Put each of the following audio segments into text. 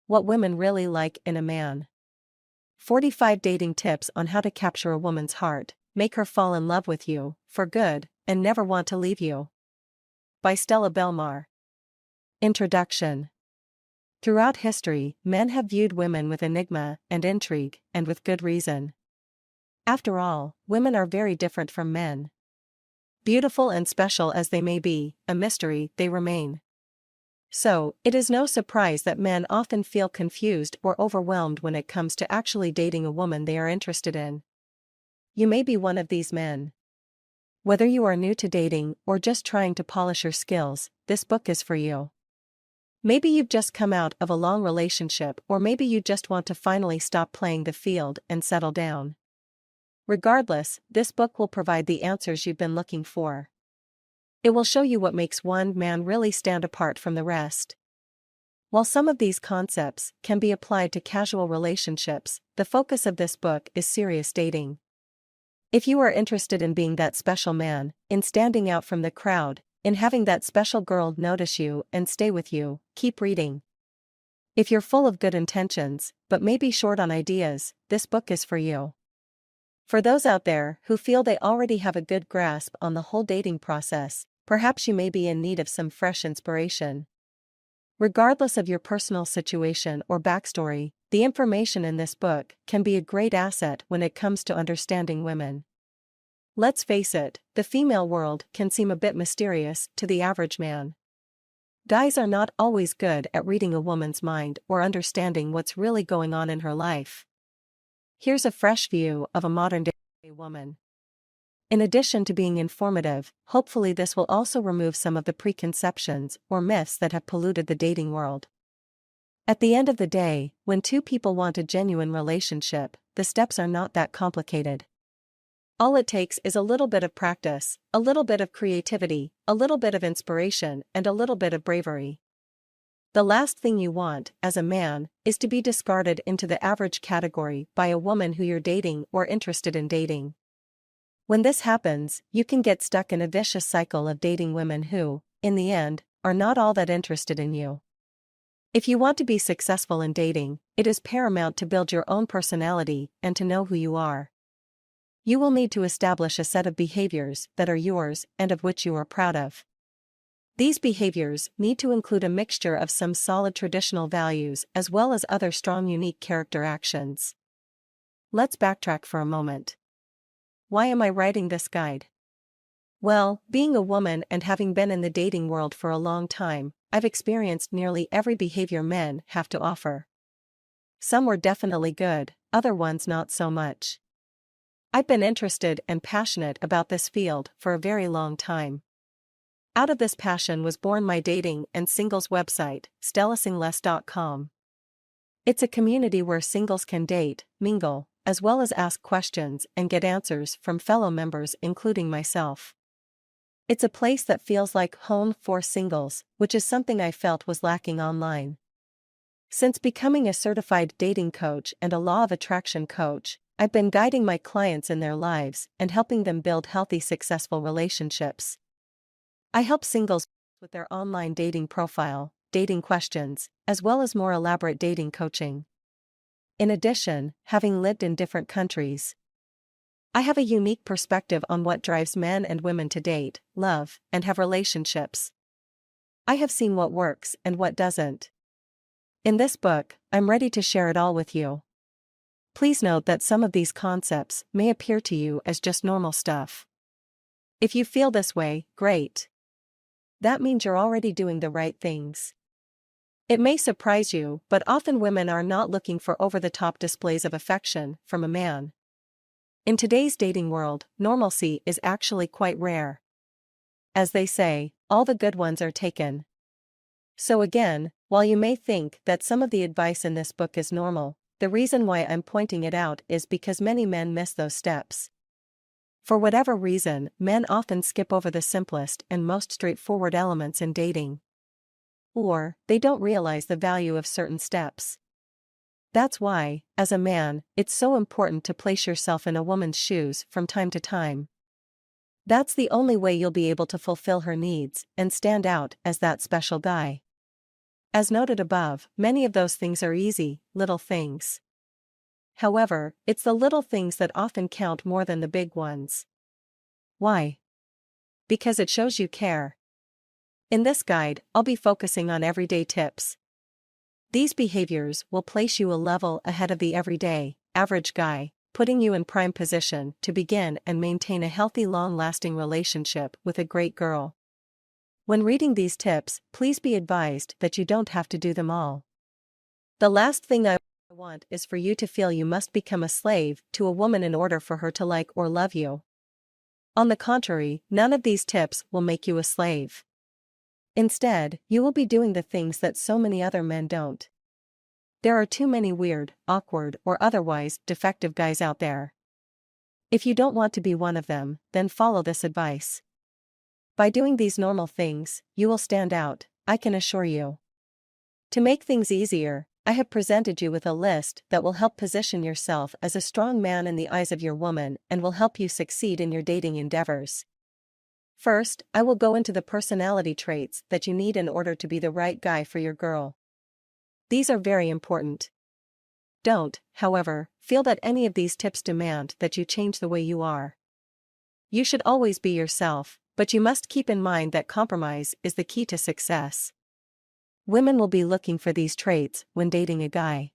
What women really like in a man. 45 dating tips on how to capture a woman's heart, make her fall in love with you, for good, and never want to leave you. By Stella Belmar. Introduction. Throughout history, men have viewed women with enigma and intrigue, and with good reason. After all, women are very different from men. Beautiful and special as they may be, a mystery they remain. So, it is no surprise that men often feel confused or overwhelmed when it comes to actually dating a woman they are interested in. You may be one of these men. Whether you are new to dating or just trying to polish your skills, this book is for you. Maybe you've just come out of a long relationship, or maybe you just want to finally stop playing the field and settle down. Regardless, this book will provide the answers you've been looking for. It will show you what makes one man really stand apart from the rest. While some of these concepts can be applied to casual relationships, the focus of this book is serious dating. If you are interested in being that special man, in standing out from the crowd, in having that special girl notice you and stay with you, keep reading. If you're full of good intentions, but maybe short on ideas, this book is for you. For those out there who feel they already have a good grasp on the whole dating process, perhaps you may be in need of some fresh inspiration. Regardless of your personal situation or backstory, the information in this book can be a great asset when it comes to understanding women. Let's face it, the female world can seem a bit mysterious to the average man. Guys are not always good at reading a woman's mind or understanding what's really going on in her life. Here's a fresh view of a modern-day woman. In addition to being informative, hopefully this will also remove some of the preconceptions or myths that have polluted the dating world. At the end of the day, when two people want a genuine relationship, the steps are not that complicated. All it takes is a little bit of practice, a little bit of creativity, a little bit of inspiration, and a little bit of bravery. The last thing you want, as a man, is to be discarded into the average category by a woman who you're dating or interested in dating. When this happens, you can get stuck in a vicious cycle of dating women who, in the end, are not all that interested in you. If you want to be successful in dating, it is paramount to build your own personality and to know who you are. You will need to establish a set of behaviors that are yours and of which you are proud of. These behaviors need to include a mixture of some solid traditional values as well as other strong unique character actions. Let's backtrack for a moment. Why am I writing this guide? Well, being a woman and having been in the dating world for a long time, I've experienced nearly every behavior men have to offer. Some were definitely good, other ones not so much. I've been interested and passionate about this field for a very long time. Out of this passion was born my dating and singles website, stellasingles.com. It's a community where singles can date, mingle, as well as ask questions and get answers from fellow members including myself. It's a place that feels like home for singles, which is something I felt was lacking online. Since becoming a certified dating coach and a law of attraction coach, I've been guiding my clients in their lives and helping them build healthy, successful relationships. I help singles with their online dating profile, dating questions, as well as more elaborate dating coaching. In addition, having lived in different countries, I have a unique perspective on what drives men and women to date, love, and have relationships. I have seen what works and what doesn't. In this book, I'm ready to share it all with you. Please note that some of these concepts may appear to you as just normal stuff. If you feel this way, great. That means you're already doing the right things. It may surprise you, but often women are not looking for over-the-top displays of affection from a man. In today's dating world, normalcy is actually quite rare. As they say, all the good ones are taken. So again, while you may think that some of the advice in this book is normal, the reason why I'm pointing it out is because many men miss those steps. For whatever reason, men often skip over the simplest and most straightforward elements in dating. Or, they don't realize the value of certain steps. That's why, as a man, it's so important to place yourself in a woman's shoes from time to time. That's the only way you'll be able to fulfill her needs and stand out as that special guy. As noted above, many of those things are easy, little things. However, it's the little things that often count more than the big ones. Why? Because it shows you care. In this guide, I'll be focusing on everyday tips. These behaviors will place you a level ahead of the everyday, average guy, putting you in prime position to begin and maintain a healthy long-lasting relationship with a great girl. When reading these tips, please be advised that you don't have to do them all. The last thing I want is for you to feel you must become a slave to a woman in order for her to like or love you. On the contrary, none of these tips will make you a slave. Instead, you will be doing the things that so many other men don't. There are too many weird, awkward, or otherwise defective guys out there. If you don't want to be one of them, then follow this advice. By doing these normal things, you will stand out, I can assure you. To make things easier, I have presented you with a list that will help position yourself as a strong man in the eyes of your woman and will help you succeed in your dating endeavors. First, I will go into the personality traits that you need in order to be the right guy for your girl. These are very important. Don't, however, feel that any of these tips demand that you change the way you are. You should always be yourself, but you must keep in mind that compromise is the key to success. Women will be looking for these traits when dating a guy.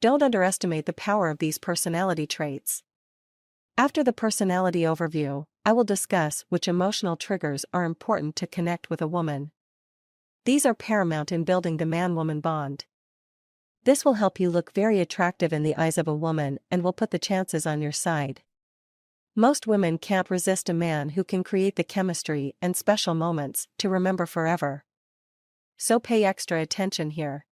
Don't underestimate the power of these personality traits. After the personality overview, I will discuss which emotional triggers are important to connect with a woman. These are paramount in building the man-woman bond. This will help you look very attractive in the eyes of a woman and will put the chances on your side. Most women can't resist a man who can create the chemistry and special moments to remember forever. So pay extra attention here.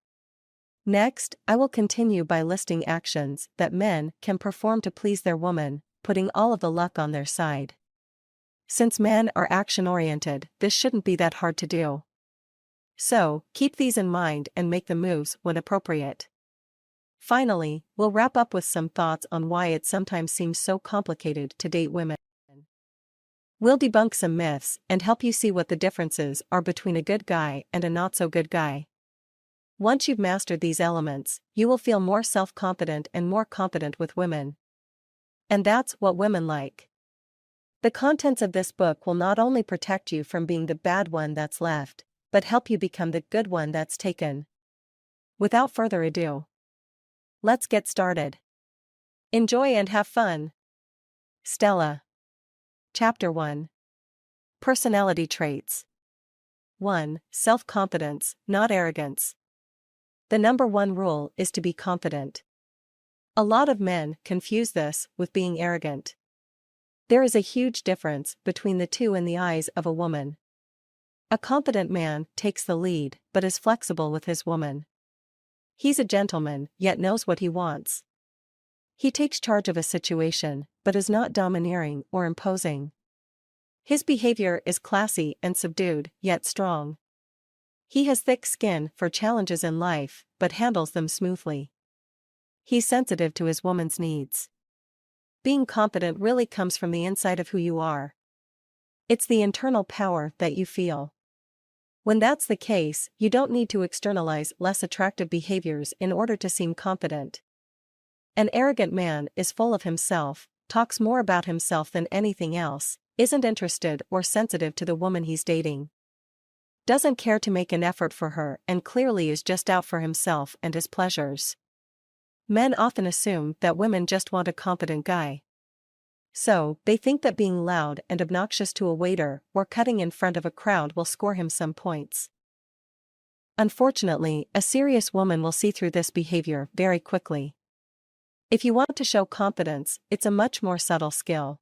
Next, I will continue by listing actions that men can perform to please their woman, putting all of the luck on their side. Since men are action-oriented, this shouldn't be that hard to do. So, keep these in mind and make the moves when appropriate. Finally, we'll wrap up with some thoughts on why it sometimes seems so complicated to date women. We'll debunk some myths and help you see what the differences are between a good guy and a not-so-good guy. Once you've mastered these elements, you will feel more self-confident and more confident with women. And that's what women like. The contents of this book will not only protect you from being the bad one that's left, but help you become the good one that's taken. Without further ado, let's get started. Enjoy and have fun. Stella. Chapter 1. Personality Traits. 1. Self-confidence, not arrogance. The number one rule is to be confident. A lot of men confuse this with being arrogant. There is a huge difference between the two in the eyes of a woman. A confident man takes the lead but is flexible with his woman. He's a gentleman, yet knows what he wants. He takes charge of a situation, but is not domineering or imposing. His behavior is classy and subdued, yet strong. He has thick skin for challenges in life, but handles them smoothly. He's sensitive to his woman's needs. Being confident really comes from the inside of who you are. It's the internal power that you feel. When that's the case, you don't need to externalize less attractive behaviors in order to seem confident. An arrogant man is full of himself, talks more about himself than anything else, isn't interested or sensitive to the woman he's dating. Doesn't care to make an effort for her and clearly is just out for himself and his pleasures. Men often assume that women just want a confident guy. So, they think that being loud and obnoxious to a waiter or cutting in front of a crowd will score him some points. Unfortunately, a serious woman will see through this behavior very quickly. If you want to show confidence, it's a much more subtle skill.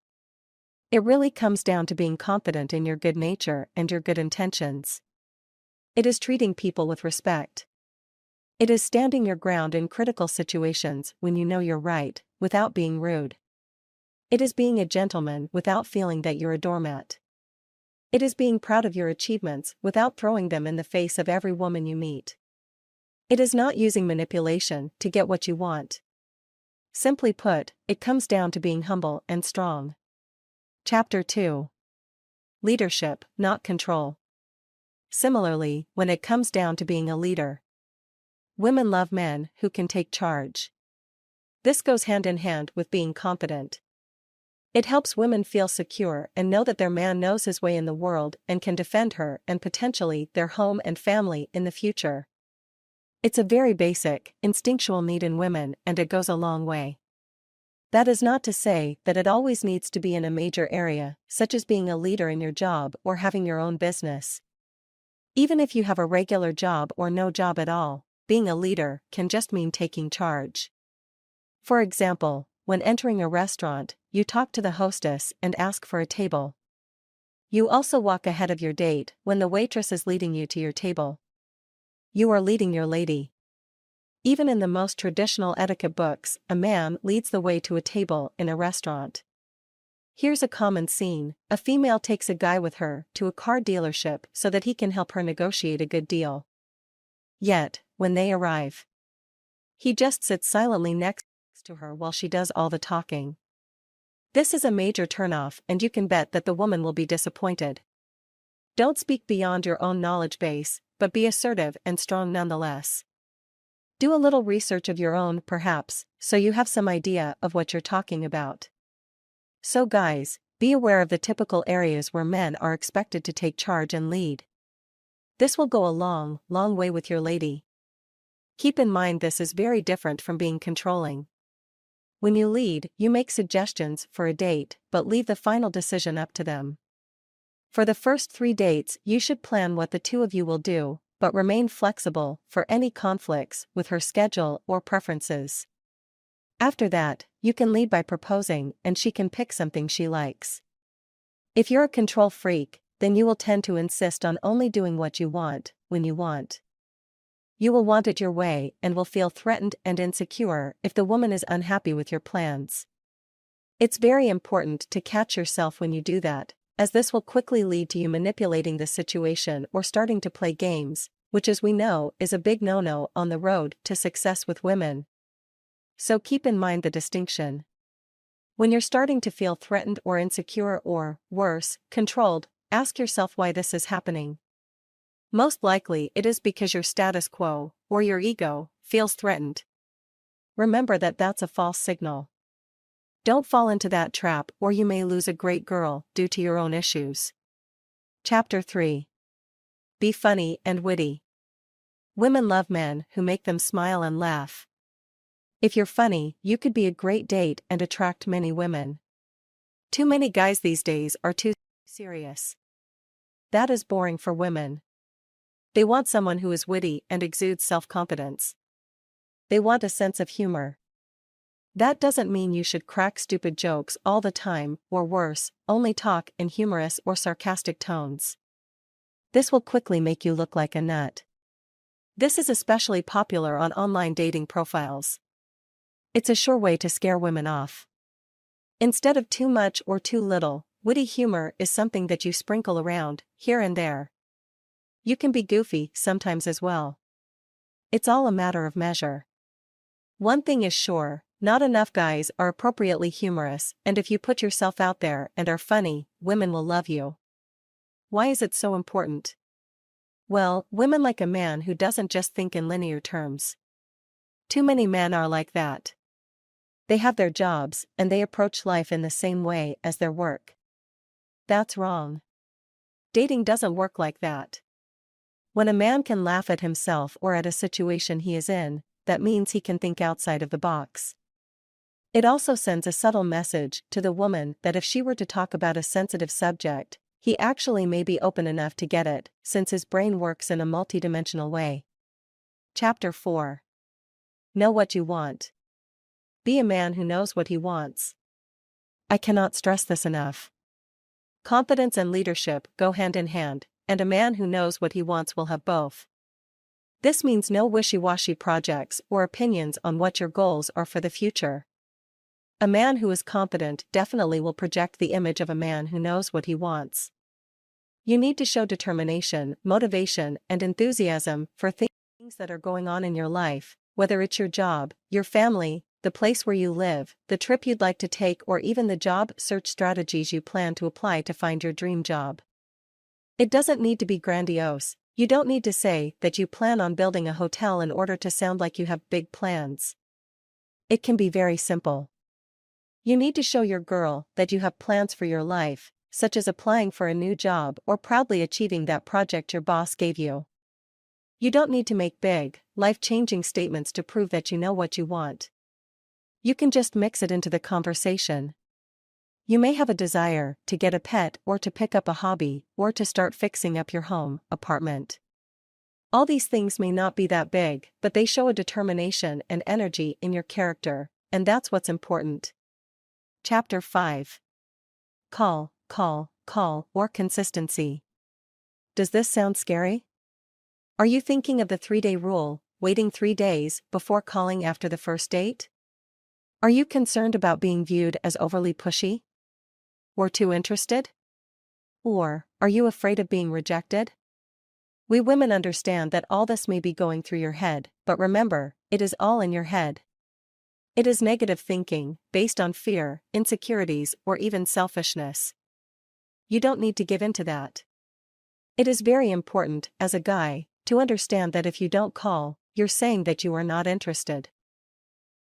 It really comes down to being confident in your good nature and your good intentions. It is treating people with respect. It is standing your ground in critical situations when you know you're right, without being rude. It is being a gentleman without feeling that you're a doormat. It is being proud of your achievements without throwing them in the face of every woman you meet. It is not using manipulation to get what you want. Simply put, it comes down to being humble and strong. Chapter 2. Leadership, not control. Similarly, when it comes down to being a leader, women love men who can take charge. This goes hand in hand with being confident. It helps women feel secure and know that their man knows his way in the world and can defend her and potentially their home and family in the future. It's a very basic, instinctual need in women, and it goes a long way. That is not to say that it always needs to be in a major area, such as being a leader in your job or having your own business. Even if you have a regular job or no job at all, being a leader can just mean taking charge. For example, when entering a restaurant, you talk to the hostess and ask for a table. You also walk ahead of your date when the waitress is leading you to your table. You are leading your lady. Even in the most traditional etiquette books, a man leads the way to a table in a restaurant. Here's a common scene: a female takes a guy with her to a car dealership so that he can help her negotiate a good deal. Yet, when they arrive, he just sits silently next to her while she does all the talking. This is a major turnoff, and you can bet that the woman will be disappointed. Don't speak beyond your own knowledge base, but be assertive and strong nonetheless. Do a little research of your own, perhaps, so you have some idea of what you're talking about. So guys, be aware of the typical areas where men are expected to take charge and lead. This will go a long, long way with your lady. Keep in mind this is very different from being controlling. When you lead, you make suggestions for a date, but leave the final decision up to them. For the first 3 dates, you should plan what the two of you will do, but remain flexible for any conflicts with her schedule or preferences. After that, you can lead by proposing, and she can pick something she likes. If you're a control freak, then you will tend to insist on only doing what you want, when you want. You will want it your way and will feel threatened and insecure if the woman is unhappy with your plans. It's very important to catch yourself when you do that, as this will quickly lead to you manipulating the situation or starting to play games, which, as we know, is a big no-no on the road to success with women. So keep in mind the distinction. When you're starting to feel threatened or insecure or, worse, controlled, ask yourself why this is happening. Most likely it is because your status quo, or your ego, feels threatened. Remember that that's a false signal. Don't fall into that trap, or you may lose a great girl due to your own issues. Chapter 3. Be funny and witty. Women love men who make them smile and laugh. If you're funny, you could be a great date and attract many women. Too many guys these days are too serious. That is boring for women. They want someone who is witty and exudes self-confidence. They want a sense of humor. That doesn't mean you should crack stupid jokes all the time, or worse, only talk in humorous or sarcastic tones. This will quickly make you look like a nut. This is especially popular on online dating profiles. It's a sure way to scare women off. Instead of too much or too little, witty humor is something that you sprinkle around, here and there. You can be goofy sometimes as well. It's all a matter of measure. One thing is sure, not enough guys are appropriately humorous, and if you put yourself out there and are funny, women will love you. Why is it so important? Well, women like a man who doesn't just think in linear terms. Too many men are like that. They have their jobs, and they approach life in the same way as their work. That's wrong. Dating doesn't work like that. When a man can laugh at himself or at a situation he is in, that means he can think outside of the box. It also sends a subtle message to the woman that if she were to talk about a sensitive subject, he actually may be open enough to get it, since his brain works in a multidimensional way. Chapter 4. Know what you want. Be a man who knows what he wants. I cannot stress this enough. Confidence and leadership go hand in hand, and a man who knows what he wants will have both. This means no wishy-washy projects or opinions on what your goals are for the future. A man who is confident definitely will project the image of a man who knows what he wants. You need to show determination, motivation, and enthusiasm for things that are going on in your life, whether it's your job, your family, the place where you live, the trip you'd like to take, or even the job search strategies you plan to apply to find your dream job. It doesn't need to be grandiose, You don't need to say that you plan on building a hotel in order to sound like you have big plans. It can be very simple. You need to show your girl that you have plans for your life, such as applying for a new job or proudly achieving that project your boss gave you. You don't need to make big, life-changing statements to prove that you know what you want. You can just mix it into the conversation. You may have a desire to get a pet or to pick up a hobby or to start fixing up your home, apartment. All these things may not be that big, but they show a determination and energy in your character, and that's what's important. Chapter 5. Call, or consistency. Does this sound scary? Are you thinking of the 3-day rule, waiting 3 days before calling after the first date? Are you concerned about being viewed as overly pushy? Or too interested? Or, are you afraid of being rejected? We women understand that all this may be going through your head, but remember, it is all in your head. It is negative thinking, based on fear, insecurities, or even selfishness. You don't need to give in to that. It is very important, as a guy, to understand that if you don't call, you're saying that you are not interested.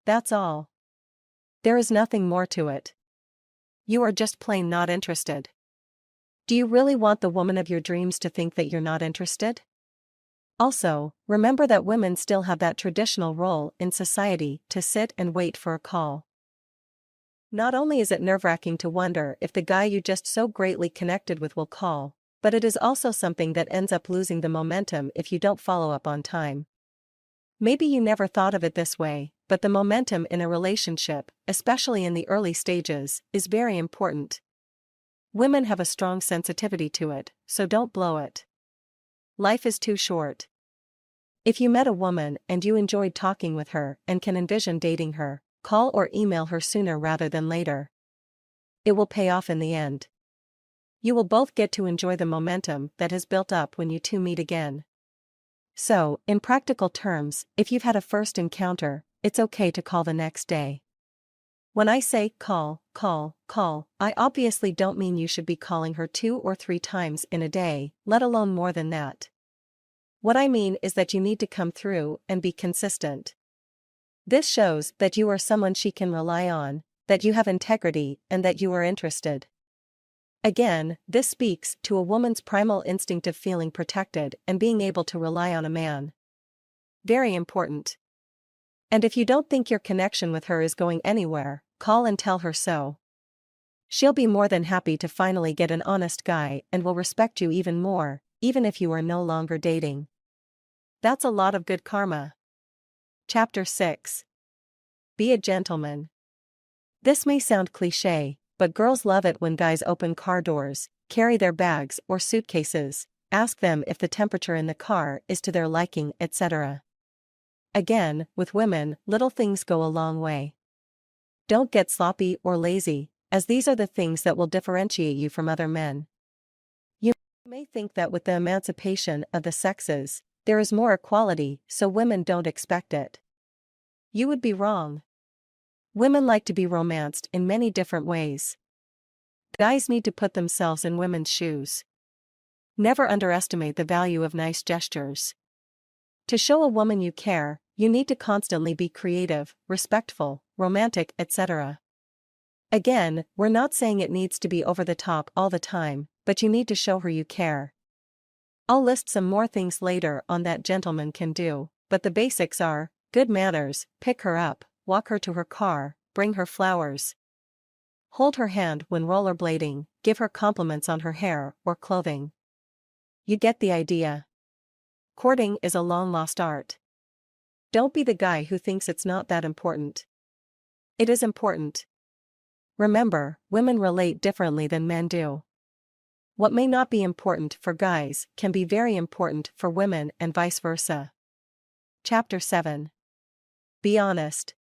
That's all. There is nothing more to it. You are just plain not interested. Do you really want the woman of your dreams to think that you're not interested? Also, remember that women still have that traditional role in society to sit and wait for a call. Not only is it nerve-wracking to wonder if the guy you just so greatly connected with will call, but it is also something that ends up losing the momentum if you don't follow up on time. Maybe you never thought of it this way, but the momentum in a relationship, especially in the early stages, is very important. Women have a strong sensitivity to it, so don't blow it. Life is too short. If you met a woman and you enjoyed talking with her and can envision dating her, call or email her sooner rather than later. It will pay off in the end. You will both get to enjoy the momentum that has built up when you two meet again. So, in practical terms, if you've had a first encounter, it's okay to call the next day. When I say call, I obviously don't mean you should be calling her 2 or 3 times in a day, let alone more than that. What I mean is that you need to come through and be consistent. This shows that you are someone she can rely on, that you have integrity, and that you are interested. Again, this speaks to a woman's primal instinct of feeling protected and being able to rely on a man. Very important. And if you don't think your connection with her is going anywhere, call and tell her so. She'll be more than happy to finally get an honest guy and will respect you even more, even if you are no longer dating. That's a lot of good karma. Chapter 6. Be a gentleman. This may sound cliché, but girls love it when guys open car doors, carry their bags or suitcases, ask them if the temperature in the car is to their liking, etc. Again, with women, little things go a long way. Don't get sloppy or lazy, as these are the things that will differentiate you from other men. You may think that with the emancipation of the sexes, there is more equality, so women don't expect it. You would be wrong. Women like to be romanced in many different ways. Guys need to put themselves in women's shoes. Never underestimate the value of nice gestures. To show a woman you care, you need to constantly be creative, respectful, romantic, etc. Again, we're not saying it needs to be over the top all the time, but you need to show her you care. I'll list some more things later on that gentlemen can do, but the basics are good manners, pick her up, walk her to her car, bring her flowers. Hold her hand when rollerblading, give her compliments on her hair or clothing. You get the idea. Courting is a long-lost art. Don't be the guy who thinks it's not that important. It is important. Remember, women relate differently than men do. What may not be important for guys can be very important for women and vice versa. Chapter 7. Be honest.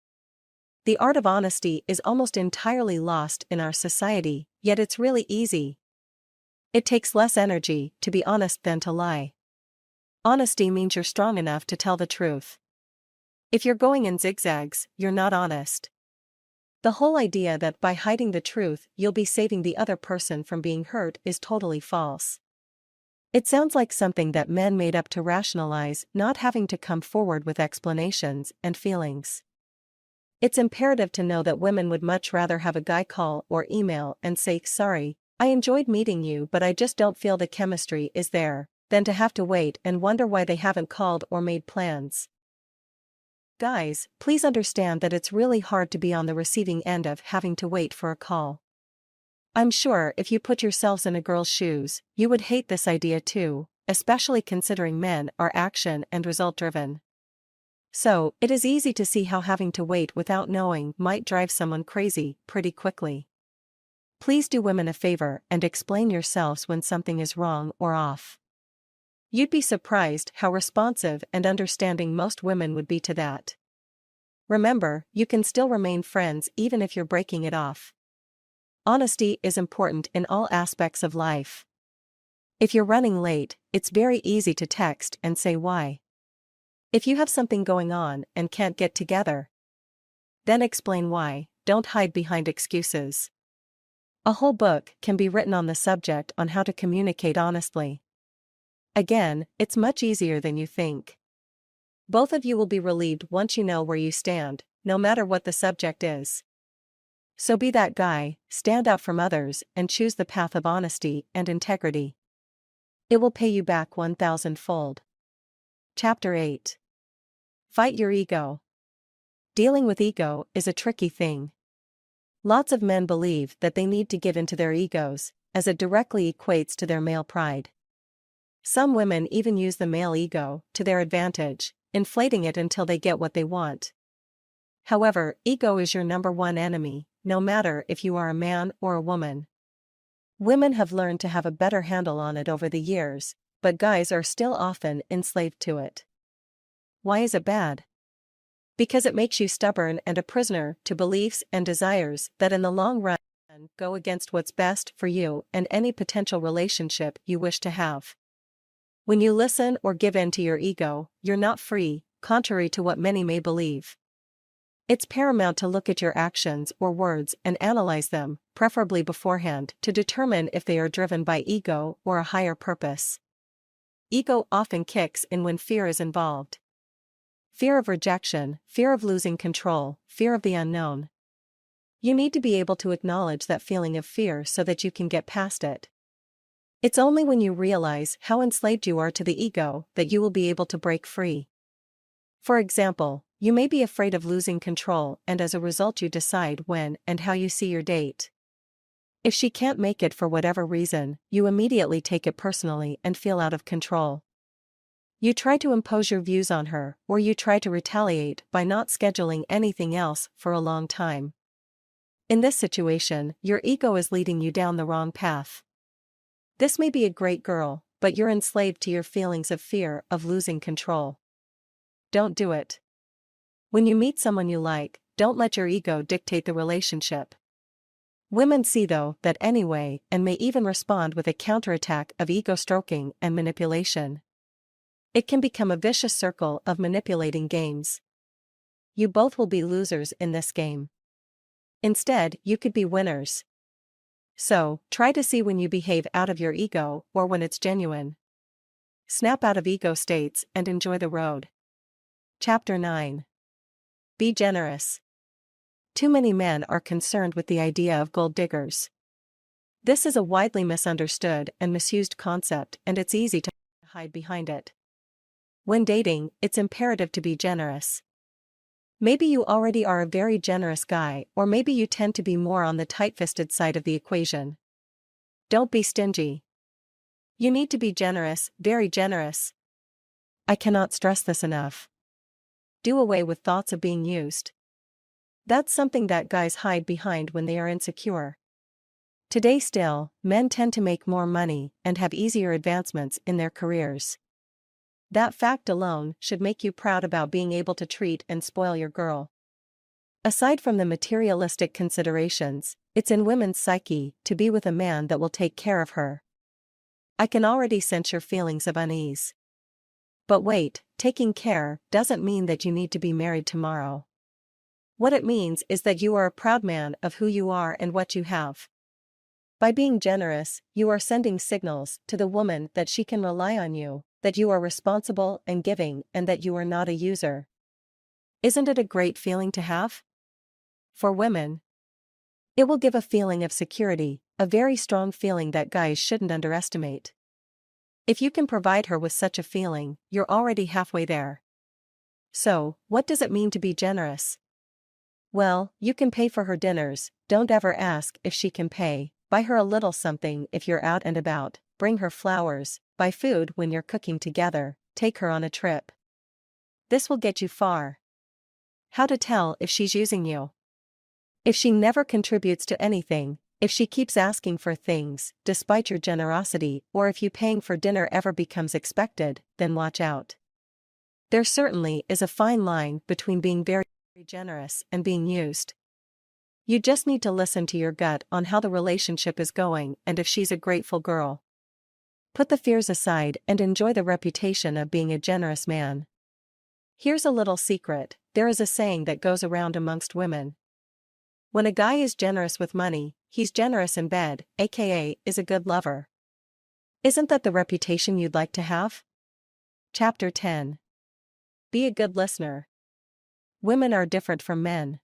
The art of honesty is almost entirely lost in our society, yet it's really easy. It takes less energy to be honest than to lie. Honesty means you're strong enough to tell the truth. If you're going in zigzags, you're not honest. The whole idea that by hiding the truth you'll be saving the other person from being hurt is totally false. It sounds like something that men made up to rationalize not having to come forward with explanations and feelings. It's imperative to know that women would much rather have a guy call or email and say, "Sorry, I enjoyed meeting you, but I just don't feel the chemistry is there," than to have to wait and wonder why they haven't called or made plans. Guys, please understand that it's really hard to be on the receiving end of having to wait for a call. I'm sure if you put yourselves in a girl's shoes, you would hate this idea too, especially considering men are action and result driven. So, it is easy to see how having to wait without knowing might drive someone crazy pretty quickly. Please do women a favor and explain yourselves when something is wrong or off. You'd be surprised how responsive and understanding most women would be to that. Remember, you can still remain friends even if you're breaking it off. Honesty is important in all aspects of life. If you're running late, it's very easy to text and say why. If you have something going on and can't get together, then explain why. Don't hide behind excuses. A whole book can be written on the subject on how to communicate honestly. Again, it's much easier than you think. Both of you will be relieved once you know where you stand, no matter what the subject is. So be that guy, stand out from others, and choose the path of honesty and integrity. It will pay you back 1,000-fold. Chapter 8. Fight your ego. Dealing with ego is a tricky thing. Lots of men believe that they need to give in to their egos, as it directly equates to their male pride. Some women even use the male ego to their advantage, inflating it until they get what they want. However, ego is your number one enemy, no matter if you are a man or a woman. Women have learned to have a better handle on it over the years, but guys are still often enslaved to it. Why is it bad? Because it makes you stubborn and a prisoner to beliefs and desires that in the long run go against what's best for you and any potential relationship you wish to have. When you listen or give in to your ego, you're not free, contrary to what many may believe. It's paramount to look at your actions or words and analyze them, preferably beforehand, to determine if they are driven by ego or a higher purpose. Ego often kicks in when fear is involved. Fear of rejection, fear of losing control, fear of the unknown. You need to be able to acknowledge that feeling of fear so that you can get past it. It's only when you realize how enslaved you are to the ego that you will be able to break free. For example, you may be afraid of losing control, and as a result you decide when and how you see your date. If she can't make it for whatever reason, you immediately take it personally and feel out of control. You try to impose your views on her, or you try to retaliate by not scheduling anything else for a long time. In this situation, your ego is leading you down the wrong path. This may be a great girl, but you're enslaved to your feelings of fear of losing control. Don't do it. When you meet someone you like, don't let your ego dictate the relationship. Women see though that anyway and may even respond with a counterattack of ego stroking and manipulation. It can become a vicious circle of manipulating games. You both will be losers in this game. Instead, you could be winners. So, try to see when you behave out of your ego or when it's genuine. Snap out of ego states and enjoy the road. Chapter 9. Be generous. Too many men are concerned with the idea of gold diggers. This is a widely misunderstood and misused concept, and it's easy to hide behind it. When dating, it's imperative to be generous. Maybe you already are a very generous guy, or maybe you tend to be more on the tight-fisted side of the equation. Don't be stingy. You need to be generous, very generous. I cannot stress this enough. Do away with thoughts of being used. That's something that guys hide behind when they are insecure. Today still, men tend to make more money and have easier advancements in their careers. That fact alone should make you proud about being able to treat and spoil your girl. Aside from the materialistic considerations, it's in women's psyche to be with a man that will take care of her. I can already sense your feelings of unease. But wait, taking care doesn't mean that you need to be married tomorrow. What it means is that you are a proud man of who you are and what you have. By being generous, you are sending signals to the woman that she can rely on you, that you are responsible and giving, and that you are not a user. Isn't it a great feeling to have? For women, it will give a feeling of security, a very strong feeling that guys shouldn't underestimate. If you can provide her with such a feeling, you're already halfway there. So, what does it mean to be generous? Well, you can pay for her dinners, don't ever ask if she can pay, buy her a little something if you're out and about, bring her flowers, buy food when you're cooking together, take her on a trip. This will get you far. How to tell if she's using you? If she never contributes to anything, if she keeps asking for things, despite your generosity, or if you paying for dinner ever becomes expected, then watch out. There certainly is a fine line between being very generous and being used. You just need to listen to your gut on how the relationship is going and if she's a grateful girl. Put the fears aside and enjoy the reputation of being a generous man. Here's a little secret, there is a saying that goes around amongst women. When a guy is generous with money, he's generous in bed, aka is a good lover. Isn't that the reputation you'd like to have? Chapter 10. Be a good listener. Women are different from men.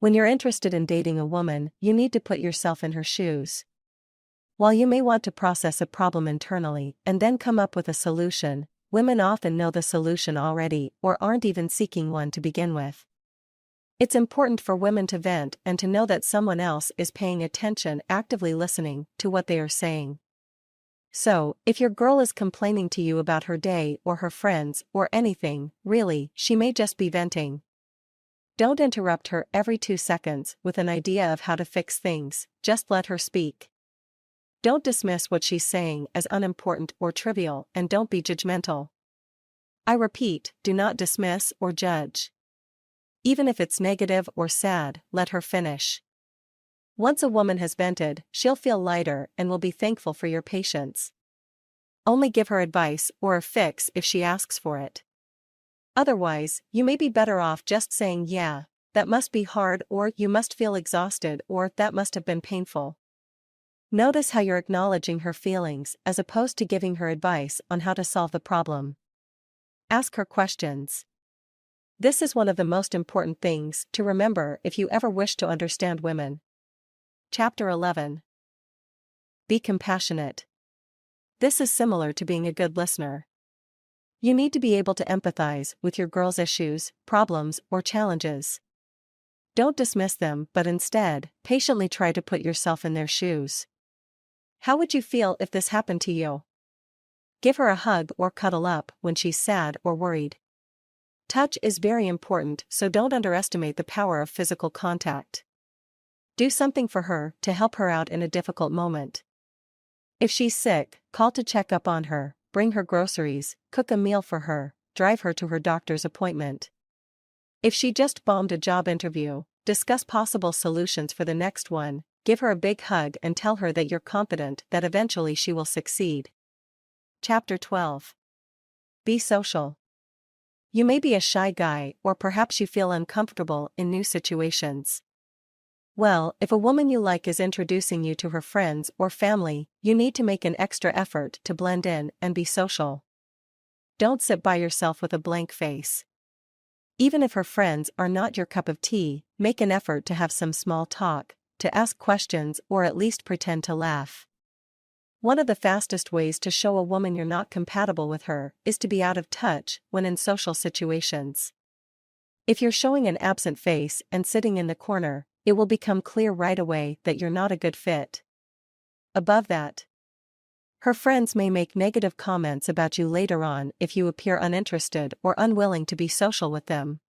When you're interested in dating a woman, you need to put yourself in her shoes. While you may want to process a problem internally and then come up with a solution, women often know the solution already or aren't even seeking one to begin with. It's important for women to vent and to know that someone else is paying attention, actively listening to what they are saying. So, if your girl is complaining to you about her day or her friends or anything, really, she may just be venting. Don't interrupt her every 2 seconds with an idea of how to fix things, just let her speak. Don't dismiss what she's saying as unimportant or trivial, and don't be judgmental. I repeat, do not dismiss or judge. Even if it's negative or sad, let her finish. Once a woman has vented, she'll feel lighter and will be thankful for your patience. Only give her advice or a fix if she asks for it. Otherwise, you may be better off just saying, yeah, that must be hard, or you must feel exhausted, or that must have been painful. Notice how you're acknowledging her feelings as opposed to giving her advice on how to solve the problem. Ask her questions. This is one of the most important things to remember if you ever wish to understand women. Chapter 11. Be compassionate. This is similar to being a good listener. You need to be able to empathize with your girl's issues, problems, or challenges. Don't dismiss them, but instead, patiently try to put yourself in their shoes. How would you feel if this happened to you? Give her a hug or cuddle up when she's sad or worried. Touch is very important, so don't underestimate the power of physical contact. Do something for her to help her out in a difficult moment. If she's sick, call to check up on her, bring her groceries, cook a meal for her, drive her to her doctor's appointment. If she just bombed a job interview, discuss possible solutions for the next one, give her a big hug and tell her that you're confident that eventually she will succeed. Chapter 12. Be social. You may be a shy guy, or perhaps you feel uncomfortable in new situations. Well, if a woman you like is introducing you to her friends or family, you need to make an extra effort to blend in and be social. Don't sit by yourself with a blank face. Even if her friends are not your cup of tea, make an effort to have some small talk, to ask questions, or at least pretend to laugh. One of the fastest ways to show a woman you're not compatible with her is to be out of touch when in social situations. If you're showing an absent face and sitting in the corner, it will become clear right away that you're not a good fit. Above that, her friends may make negative comments about you later on if you appear uninterested or unwilling to be social with them.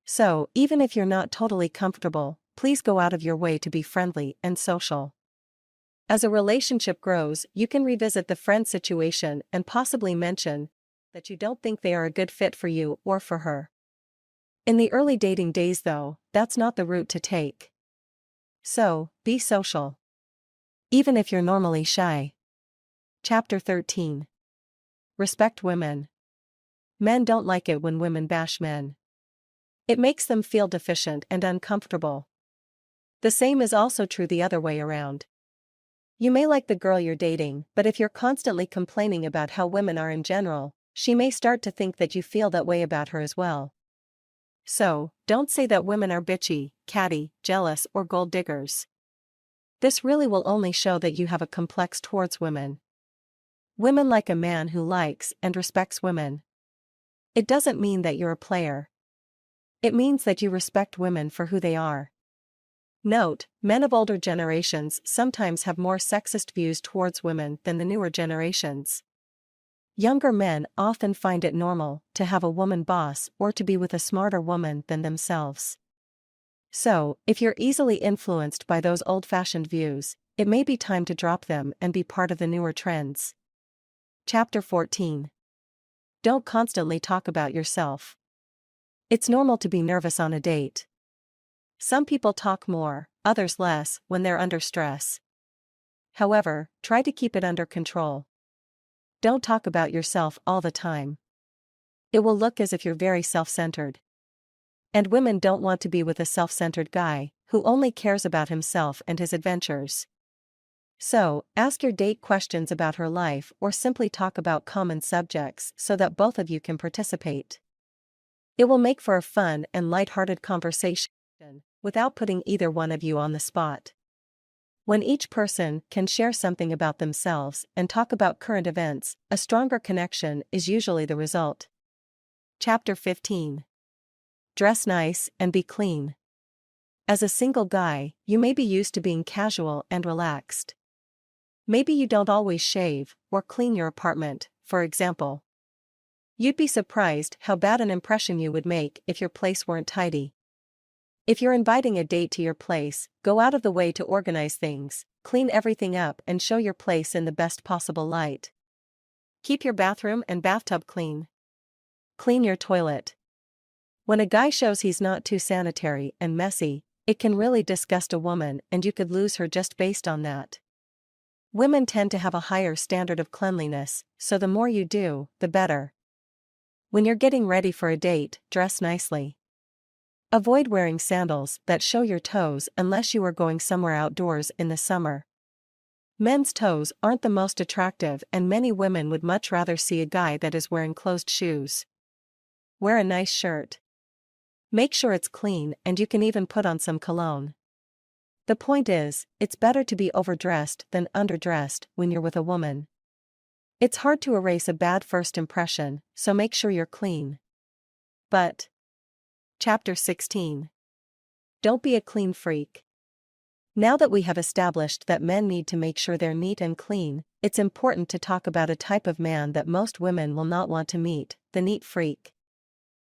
So, even if you're not totally comfortable, please go out of your way to be friendly and social. As a relationship grows, you can revisit the friend situation and possibly mention that you don't think they are a good fit for you or for her. In the early dating days, though, that's not the route to take. So, be social. Even if you're normally shy. Chapter 13. Respect women. Men don't like it when women bash men. It makes them feel deficient and uncomfortable. The same is also true the other way around. You may like the girl you're dating, but if you're constantly complaining about how women are in general, she may start to think that you feel that way about her as well. So, don't say that women are bitchy, catty, jealous, or gold diggers. This really will only show that you have a complex towards women. Women like a man who likes and respects women. It doesn't mean that you're a player. It means that you respect women for who they are. Note, men of older generations sometimes have more sexist views towards women than the newer generations. Younger men often find it normal to have a woman boss or to be with a smarter woman than themselves. So, if you're easily influenced by those old-fashioned views, it may be time to drop them and be part of the newer trends. Chapter 14. Don't constantly talk about yourself. It's normal to be nervous on a date. Some people talk more, others less, when they're under stress. However, try to keep it under control. Don't talk about yourself all the time. It will look as if you're very self-centered. And women don't want to be with a self-centered guy who only cares about himself and his adventures. So, ask your date questions about her life or simply talk about common subjects so that both of you can participate. It will make for a fun and light-hearted conversation without putting either one of you on the spot. When each person can share something about themselves and talk about current events, a stronger connection is usually the result. Chapter 15. Dress nice and be clean. As a single guy, you may be used to being casual and relaxed. Maybe you don't always shave or clean your apartment, for example. You'd be surprised how bad an impression you would make if your place weren't tidy. If you're inviting a date to your place, go out of the way to organize things, clean everything up and show your place in the best possible light. Keep your bathroom and bathtub clean. Clean your toilet. When a guy shows he's not too sanitary and messy, it can really disgust a woman and you could lose her just based on that. Women tend to have a higher standard of cleanliness, so the more you do, the better. When you're getting ready for a date, dress nicely. Avoid wearing sandals that show your toes unless you are going somewhere outdoors in the summer. Men's toes aren't the most attractive and many women would much rather see a guy that is wearing closed shoes. Wear a nice shirt. Make sure it's clean and you can even put on some cologne. The point is, it's better to be overdressed than underdressed when you're with a woman. It's hard to erase a bad first impression, so make sure you're clean. But Chapter 16. Don't be a clean freak. Now that we have established that men need to make sure they're neat and clean, it's important to talk about a type of man that most women will not want to meet, the neat freak.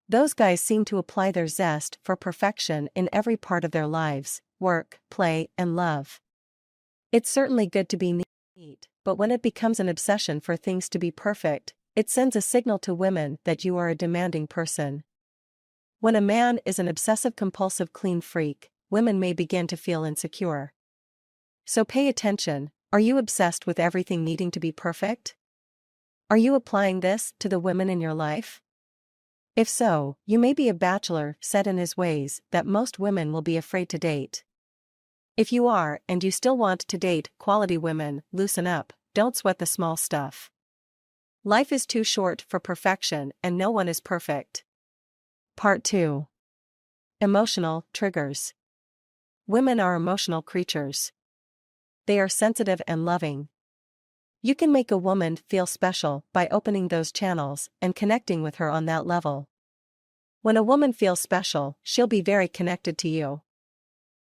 Those guys seem to apply their zest for perfection in every part of their lives, work, play, and love. It's certainly good to be neat, but when it becomes an obsession for things to be perfect, it sends a signal to women that you are a demanding person. When a man is an obsessive-compulsive clean freak, women may begin to feel insecure. So pay attention, are you obsessed with everything needing to be perfect? Are you applying this to the women in your life? If so, you may be a bachelor set in his ways that most women will be afraid to date. If you are and you still want to date quality women, loosen up, don't sweat the small stuff. Life is too short for perfection and no one is perfect. Part 2. Emotional triggers. Women are emotional creatures. They are sensitive and loving. You can make a woman feel special by opening those channels and connecting with her on that level. When a woman feels special, she'll be very connected to you.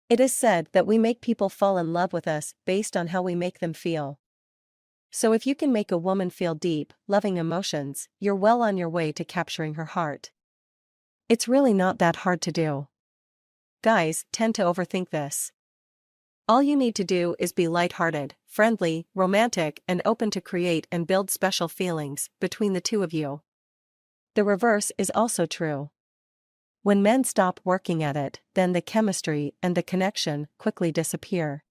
It is said that we make people fall in love with us based on how we make them feel. So if you can make a woman feel deep, loving emotions, you're well on your way to capturing her heart. It's really not that hard to do. Guys tend to overthink this. All you need to do is be lighthearted, friendly, romantic, and open to create and build special feelings between the two of you. The reverse is also true. When men stop working at it, then the chemistry and the connection quickly disappear.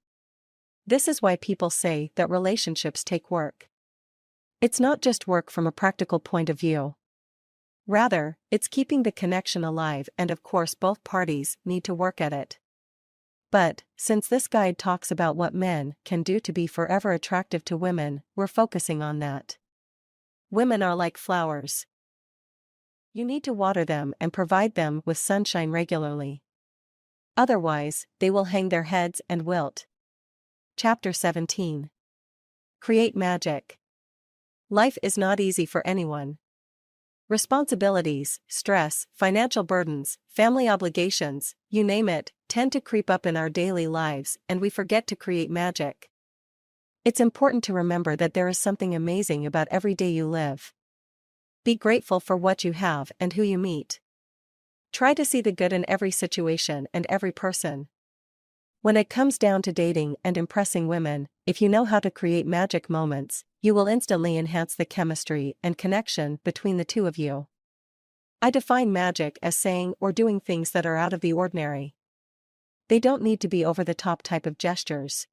This is why people say that relationships take work. It's not just work from a practical point of view. Rather, it's keeping the connection alive and of course both parties need to work at it. But, since this guide talks about what men can do to be forever attractive to women, we're focusing on that. Women are like flowers. You need to water them and provide them with sunshine regularly. Otherwise, they will hang their heads and wilt. Chapter 17. Create magic. Life is not easy for anyone. Responsibilities, stress, financial burdens, family obligations, you name it, tend to creep up in our daily lives, and we forget to create magic. It's important to remember that there is something amazing about every day you live. Be grateful for what you have and who you meet. Try to see the good in every situation and every person. When it comes down to dating and impressing women, if you know how to create magic moments, you will instantly enhance the chemistry and connection between the two of you. I define magic as saying or doing things that are out of the ordinary. They don't need to be over-the-top type of gestures.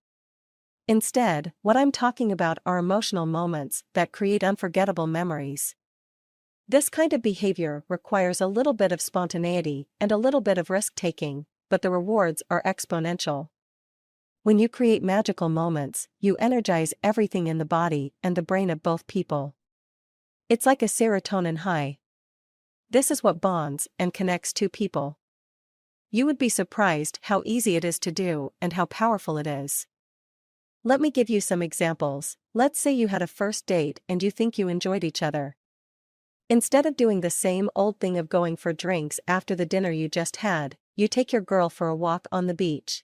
Instead, what I'm talking about are emotional moments that create unforgettable memories. This kind of behavior requires a little bit of spontaneity and a little bit of risk-taking, but the rewards are exponential. When you create magical moments, you energize everything in the body and the brain of both people. It's like a serotonin high. This is what bonds and connects two people. You would be surprised how easy it is to do and how powerful it is. Let me give you some examples. Let's say you had a first date and you think you enjoyed each other. Instead of doing the same old thing of going for drinks after the dinner you just had, you take your girl for a walk on the beach.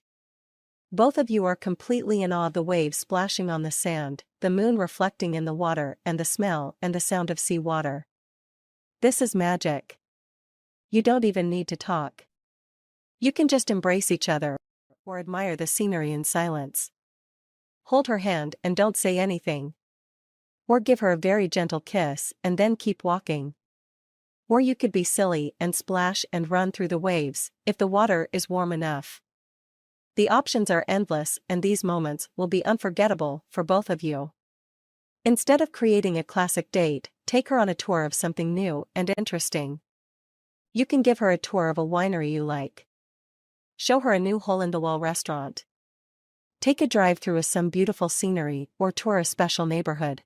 Both of you are completely in awe of the waves splashing on the sand, the moon reflecting in the water, and the smell and the sound of sea water. This is magic. You don't even need to talk. You can just embrace each other or admire the scenery in silence. Hold her hand and don't say anything. Or give her a very gentle kiss and then keep walking. Or you could be silly and splash and run through the waves, if the water is warm enough. The options are endless, and these moments will be unforgettable for both of you. Instead of creating a classic date, take her on a tour of something new and interesting. You can give her a tour of a winery you like. Show her a new hole-in-the-wall restaurant. Take a drive through some beautiful scenery or tour a special neighborhood.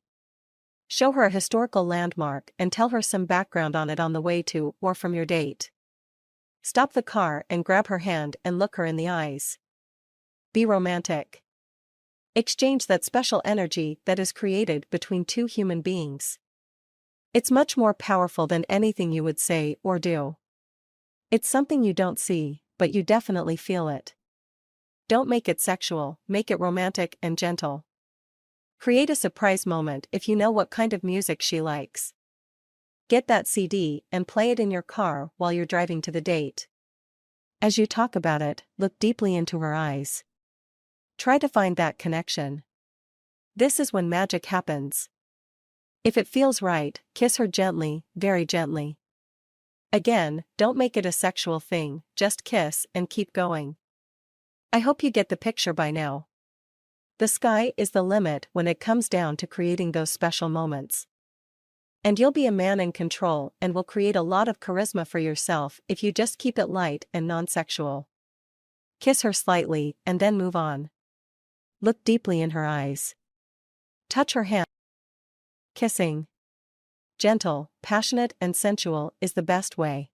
Show her a historical landmark and tell her some background on it on the way to or from your date. Stop the car and grab her hand and look her in the eyes. Be romantic. Exchange that special energy that is created between two human beings. It's much more powerful than anything you would say or do. It's something you don't see, but you definitely feel it. Don't make it sexual, make it romantic and gentle. Create a surprise moment if you know what kind of music she likes. Get that CD and play it in your car while you're driving to the date. As you talk about it, look deeply into her eyes. Try to find that connection. This is when magic happens. If it feels right, kiss her gently, very gently. Again, don't make it a sexual thing, just kiss and keep going. I hope you get the picture by now. The sky is the limit when it comes down to creating those special moments. And you'll be a man in control and will create a lot of charisma for yourself if you just keep it light and non-sexual. Kiss her slightly and then move on. Look deeply in her eyes. Touch her hand. Kissing. Gentle, passionate and sensual is the best way.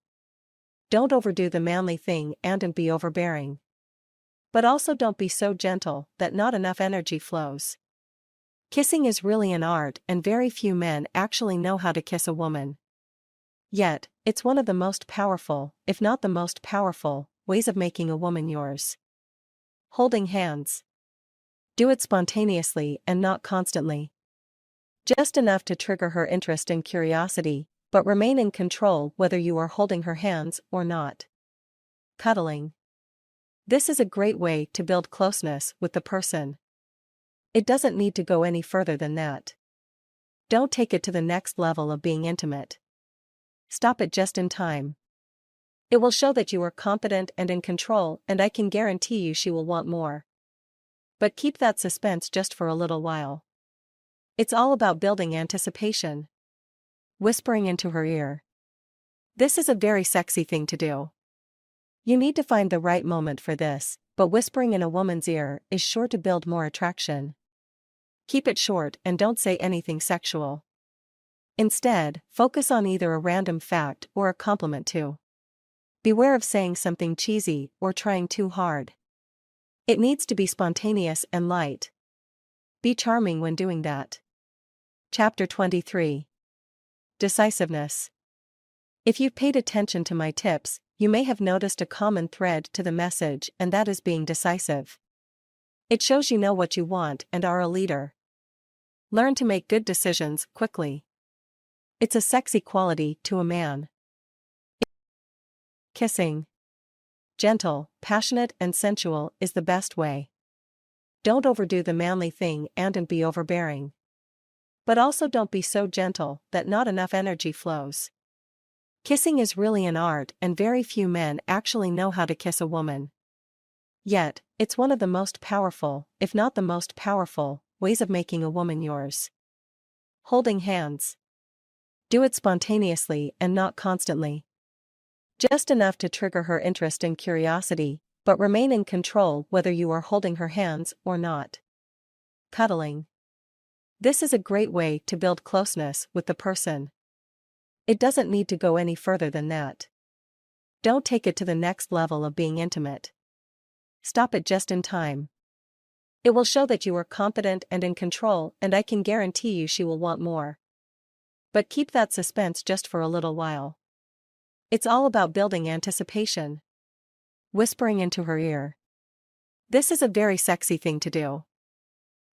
Don't overdo the manly thing and be overbearing. But also don't be so gentle that not enough energy flows. Kissing is really an art, and very few men actually know how to kiss a woman. Yet, it's one of the most powerful, if not the most powerful, ways of making a woman yours. Holding hands. Do it spontaneously and not constantly. Just enough to trigger her interest and curiosity, but remain in control whether you are holding her hands or not. Cuddling. This is a great way to build closeness with the person. It doesn't need to go any further than that. Don't take it to the next level of being intimate. Stop it just in time. It will show that you are confident and in control, and I can guarantee you she will want more. But keep that suspense just for a little while. It's all about building anticipation. Whispering into her ear. This is a very sexy thing to do. You need to find the right moment for this, but whispering in a woman's ear is sure to build more attraction. Keep it short and don't say anything sexual. Instead, focus on either a random fact or a compliment too. Beware of saying something cheesy or trying too hard. It needs to be spontaneous and light. Be charming when doing that. Chapter 23. Decisiveness. If you've paid attention to my tips, you may have noticed a common thread to the message, and that is being decisive. It shows you know what you want and are a leader. Learn to make good decisions quickly. It's a sexy quality to a man. Kissing. Gentle, passionate, and sensual is the best way. Don't overdo the manly thing and be overbearing. But also don't be so gentle that not enough energy flows. Kissing is really an art, and very few men actually know how to kiss a woman. Yet, it's one of the most powerful, if not the most powerful, ways of making a woman yours. Holding hands. Do it spontaneously and not constantly. Just enough to trigger her interest and curiosity, but remain in control whether you are holding her hands or not. Cuddling. This is a great way to build closeness with the person. It doesn't need to go any further than that. Don't take it to the next level of being intimate. Stop it just in time. It will show that you are confident and in control, and I can guarantee you she will want more. But keep that suspense just for a little while. It's all about building anticipation. Whispering into her ear. This is a very sexy thing to do.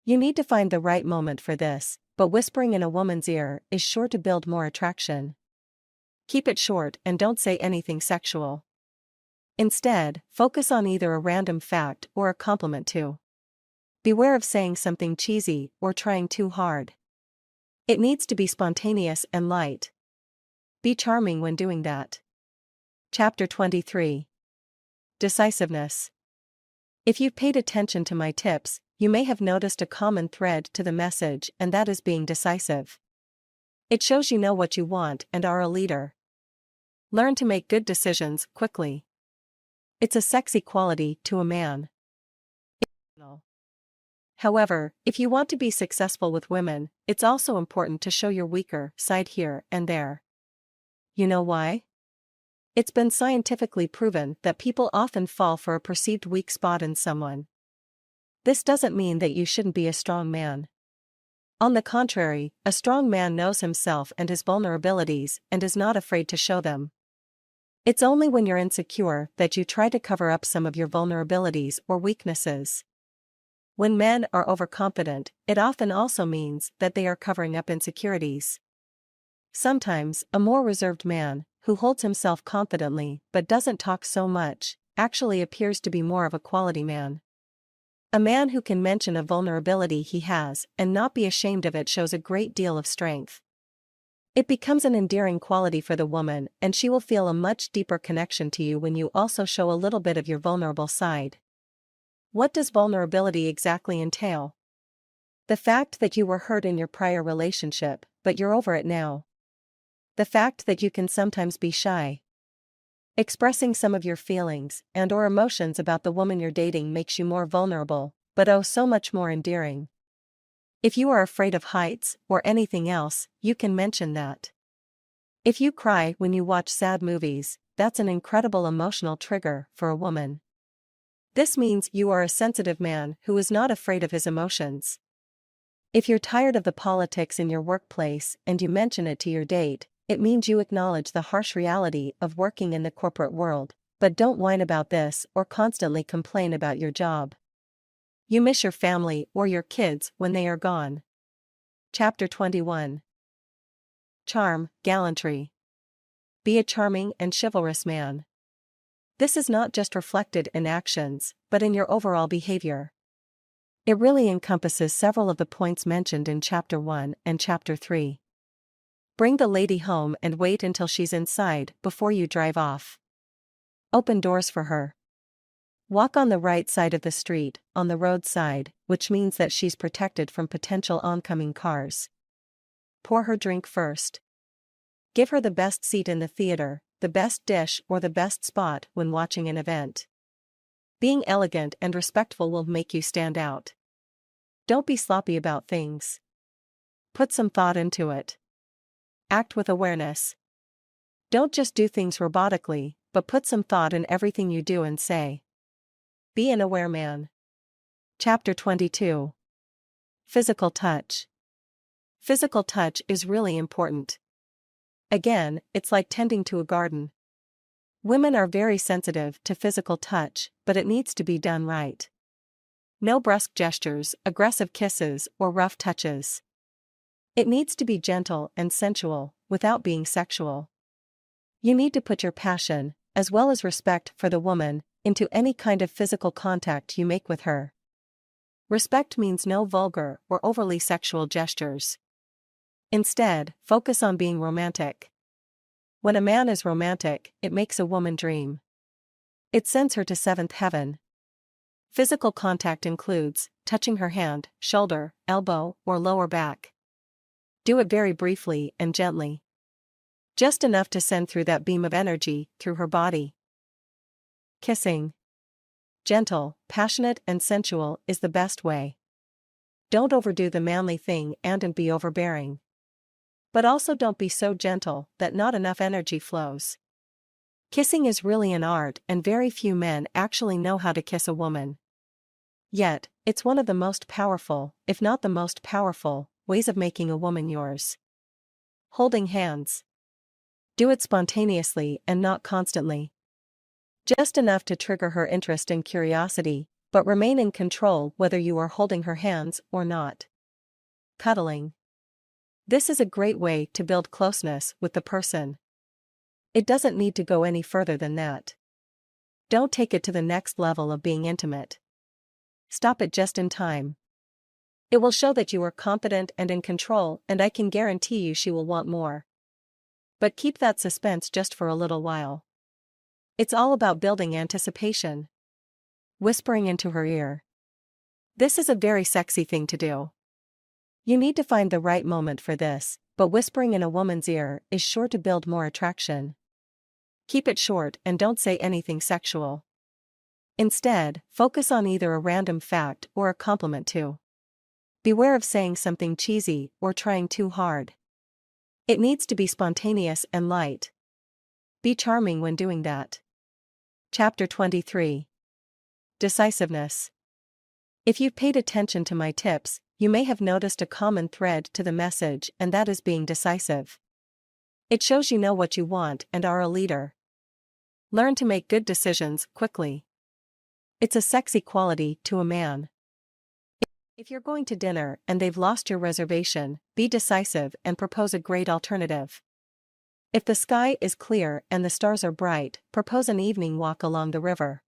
You need to find the right moment for this, but whispering in a woman's ear is sure to build more attraction. Keep it short and don't say anything sexual. Instead, focus on either a random fact or a compliment too. Beware of saying something cheesy or trying too hard. It needs to be spontaneous and light. Be charming when doing that. Chapter 23. Decisiveness. If you've paid attention to my tips, you may have noticed a common thread to the message, and that is being decisive. It shows you know what you want and are a leader. Learn to make good decisions quickly. It's a sexy quality to a man. However, if you want to be successful with women, it's also important to show your weaker side here and there. You know why? It's been scientifically proven that people often fall for a perceived weak spot in someone. This doesn't mean that you shouldn't be a strong man. On the contrary, a strong man knows himself and his vulnerabilities and is not afraid to show them. It's only when you're insecure that you try to cover up some of your vulnerabilities or weaknesses. When men are overconfident, it often also means that they are covering up insecurities. Sometimes, a more reserved man, who holds himself confidently but doesn't talk so much, actually appears to be more of a quality man. A man who can mention a vulnerability he has and not be ashamed of it shows a great deal of strength. It becomes an endearing quality for the woman, and she will feel a much deeper connection to you when you also show a little bit of your vulnerable side. What does vulnerability exactly entail? The fact that you were hurt in your prior relationship, but you're over it now. The fact that you can sometimes be shy. Expressing some of your feelings and/or emotions about the woman you're dating makes you more vulnerable, but oh so much more endearing. If you are afraid of heights or anything else, you can mention that. If you cry when you watch sad movies, that's an incredible emotional trigger for a woman. This means you are a sensitive man who is not afraid of his emotions. If you're tired of the politics in your workplace and you mention it to your date, it means you acknowledge the harsh reality of working in the corporate world, but don't whine about this or constantly complain about your job. You miss your family or your kids when they are gone. Chapter 21. Charm, gallantry. Be a charming and chivalrous man. This is not just reflected in actions, but in your overall behavior. It really encompasses several of the points mentioned in Chapter 1 and Chapter 3. Bring the lady home and wait until she's inside before you drive off. Open doors for her. Walk on the right side of the street, on the roadside, which means that she's protected from potential oncoming cars. Pour her drink first. Give her the best seat in the theater, the best dish or the best spot when watching an event. Being elegant and respectful will make you stand out. Don't be sloppy about things. Put some thought into it. Act with awareness. Don't just do things robotically, but put some thought in everything you do and say. Be an aware man. Chapter 22. Physical touch. Physical touch is really important. Again, it's like tending to a garden. Women are very sensitive to physical touch, but it needs to be done right. No brusque gestures, aggressive kisses, or rough touches. It needs to be gentle and sensual, without being sexual. You need to put your passion, as well as respect for the woman, into any kind of physical contact you make with her. Respect means no vulgar or overly sexual gestures. Instead, focus on being romantic. When a man is romantic, it makes a woman dream. It sends her to seventh heaven. Physical contact includes touching her hand, shoulder, elbow, or lower back. Do it very briefly and gently. Just enough to send through that beam of energy through her body. Kissing. Gentle, passionate, and sensual is the best way. Don't overdo the manly thing and be overbearing. But also don't be so gentle that not enough energy flows. Kissing is really an art, and very few men actually know how to kiss a woman. Yet, it's one of the most powerful, if not the most powerful, ways of making a woman yours. Holding hands. Do it spontaneously and not constantly. Just enough to trigger her interest and curiosity, but remain in control whether you are holding her hands or not. Cuddling. This is a great way to build closeness with the person. It doesn't need to go any further than that. Don't take it to the next level of being intimate. Stop it just in time. It will show that you are confident and in control, and I can guarantee you she will want more. But keep that suspense just for a little while. It's all about building anticipation. Whispering into her ear. This is a very sexy thing to do. You need to find the right moment for this, but whispering in a woman's ear is sure to build more attraction. Keep it short and don't say anything sexual. Instead, focus on either a random fact or a compliment too. Beware of saying something cheesy or trying too hard. It needs to be spontaneous and light. Be charming when doing that. Chapter 23. Decisiveness. If you've paid attention to my tips, you may have noticed a common thread to the message, and that is being decisive. It shows you know what you want and are a leader. Learn to make good decisions quickly. It's a sexy quality to a man. If you're going to dinner and they've lost your reservation, be decisive and propose a great alternative. If the sky is clear and the stars are bright, propose an evening walk along the river.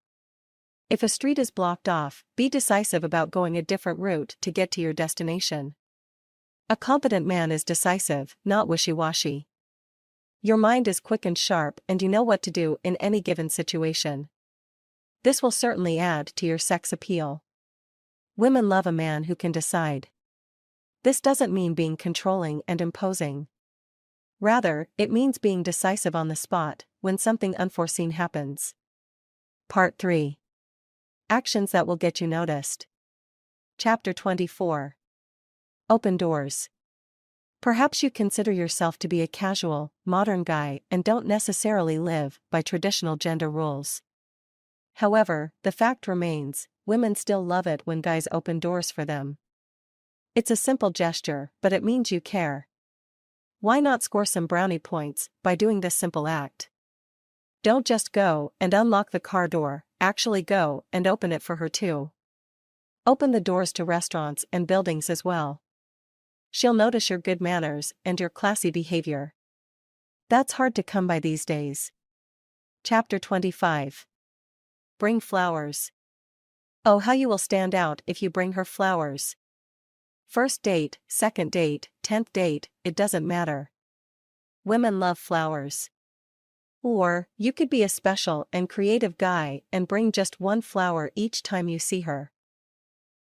If a street is blocked off, be decisive about going a different route to get to your destination. A competent man is decisive, not wishy-washy. Your mind is quick and sharp, and you know what to do in any given situation. This will certainly add to your sex appeal. Women love a man who can decide. This doesn't mean being controlling and imposing. Rather, it means being decisive on the spot, when something unforeseen happens. Part 3. Actions that will get you noticed. Chapter 24. Open doors. Perhaps you consider yourself to be a casual, modern guy and don't necessarily live by traditional gender rules. However, the fact remains, women still love it when guys open doors for them. It's a simple gesture, but it means you care. Why not score some brownie points by doing this simple act? Don't just go and unlock the car door, actually go and open it for her too. Open the doors to restaurants and buildings as well. She'll notice your good manners and your classy behavior. That's hard to come by these days. Chapter 25. Bring flowers. Oh, how you will stand out if you bring her flowers. First date, second date, 10th date, it doesn't matter. Women love flowers. Or, you could be a special and creative guy and bring just one flower each time you see her.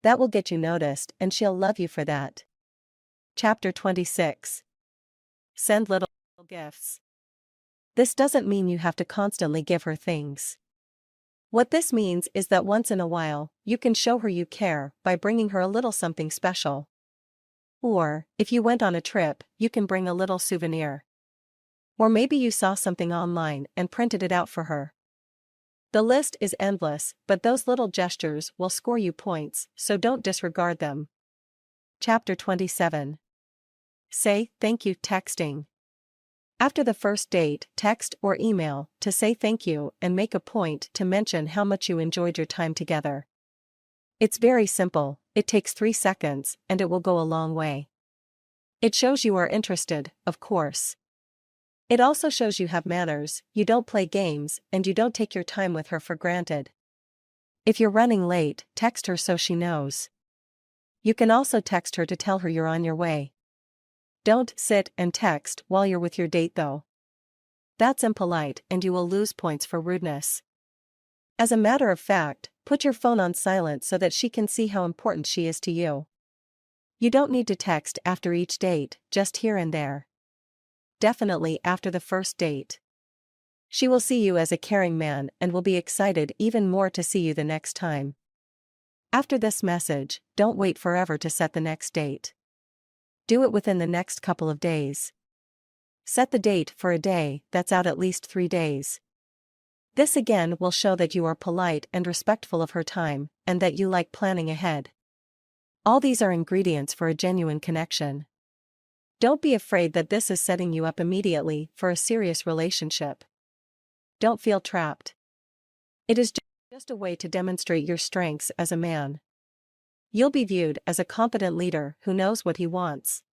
That will get you noticed and she'll love you for that. Chapter 26. Send little gifts. This doesn't mean you have to constantly give her things. What this means is that once in a while, you can show her you care by bringing her a little something special. Or, if you went on a trip, you can bring a little souvenir. Or maybe you saw something online and printed it out for her. The list is endless, but those little gestures will score you points, so don't disregard them. Chapter 27. Say thank you texting. After the first date, text or email to say thank you and make a point to mention how much you enjoyed your time together. It's very simple, it takes 3 seconds, and it will go a long way. It shows you are interested, of course. It also shows you have manners, you don't play games, and you don't take your time with her for granted. If you're running late, text her so she knows. You can also text her to tell her you're on your way. Don't sit and text while you're with your date though. That's impolite and you will lose points for rudeness. As a matter of fact, put your phone on silent so that she can see how important she is to you. You don't need to text after each date, just here and there. Definitely after the first date. She will see you as a caring man and will be excited even more to see you the next time. After this message, don't wait forever to set the next date. Do it within the next couple of days. Set the date for a day that's out at least 3 days. This again will show that you are polite and respectful of her time, and that you like planning ahead. All these are ingredients for a genuine connection. Don't be afraid that this is setting you up immediately for a serious relationship. Don't feel trapped. It is just a way to demonstrate your strengths as a man. You'll be viewed as a competent leader who knows what he wants.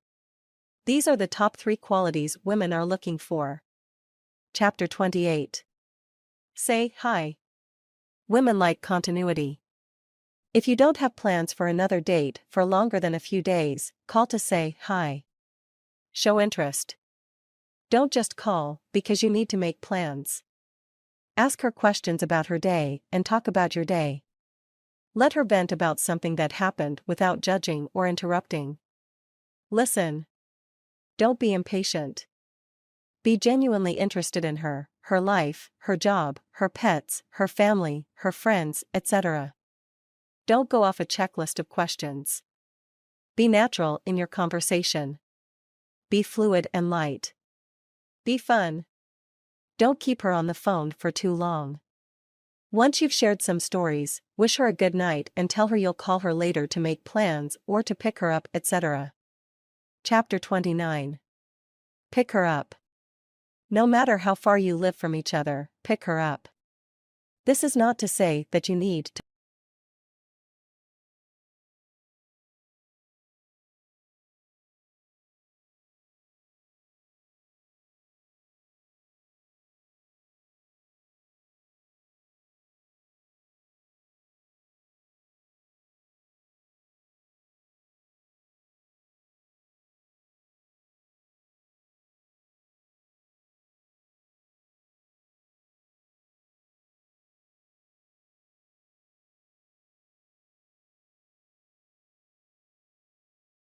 These are the top 3 qualities women are looking for. Chapter 28. Say hi. Women like continuity. If you don't have plans for another date for longer than a few days, call to say hi. Show interest. Don't just call because you need to make plans. Ask her questions about her day and talk about your day. Let her vent about something that happened without judging or interrupting. Listen. Don't be impatient. Be genuinely interested in her, her life, her job, her pets, her family, her friends, etc. Don't go off a checklist of questions. Be natural in your conversation. Be fluid and light. Be fun. Don't keep her on the phone for too long. Once you've shared some stories, wish her a good night and tell her you'll call her later to make plans or to pick her up, etc. Chapter 29. Pick her up. No matter how far you live from each other, pick her up. This is not to say that you need to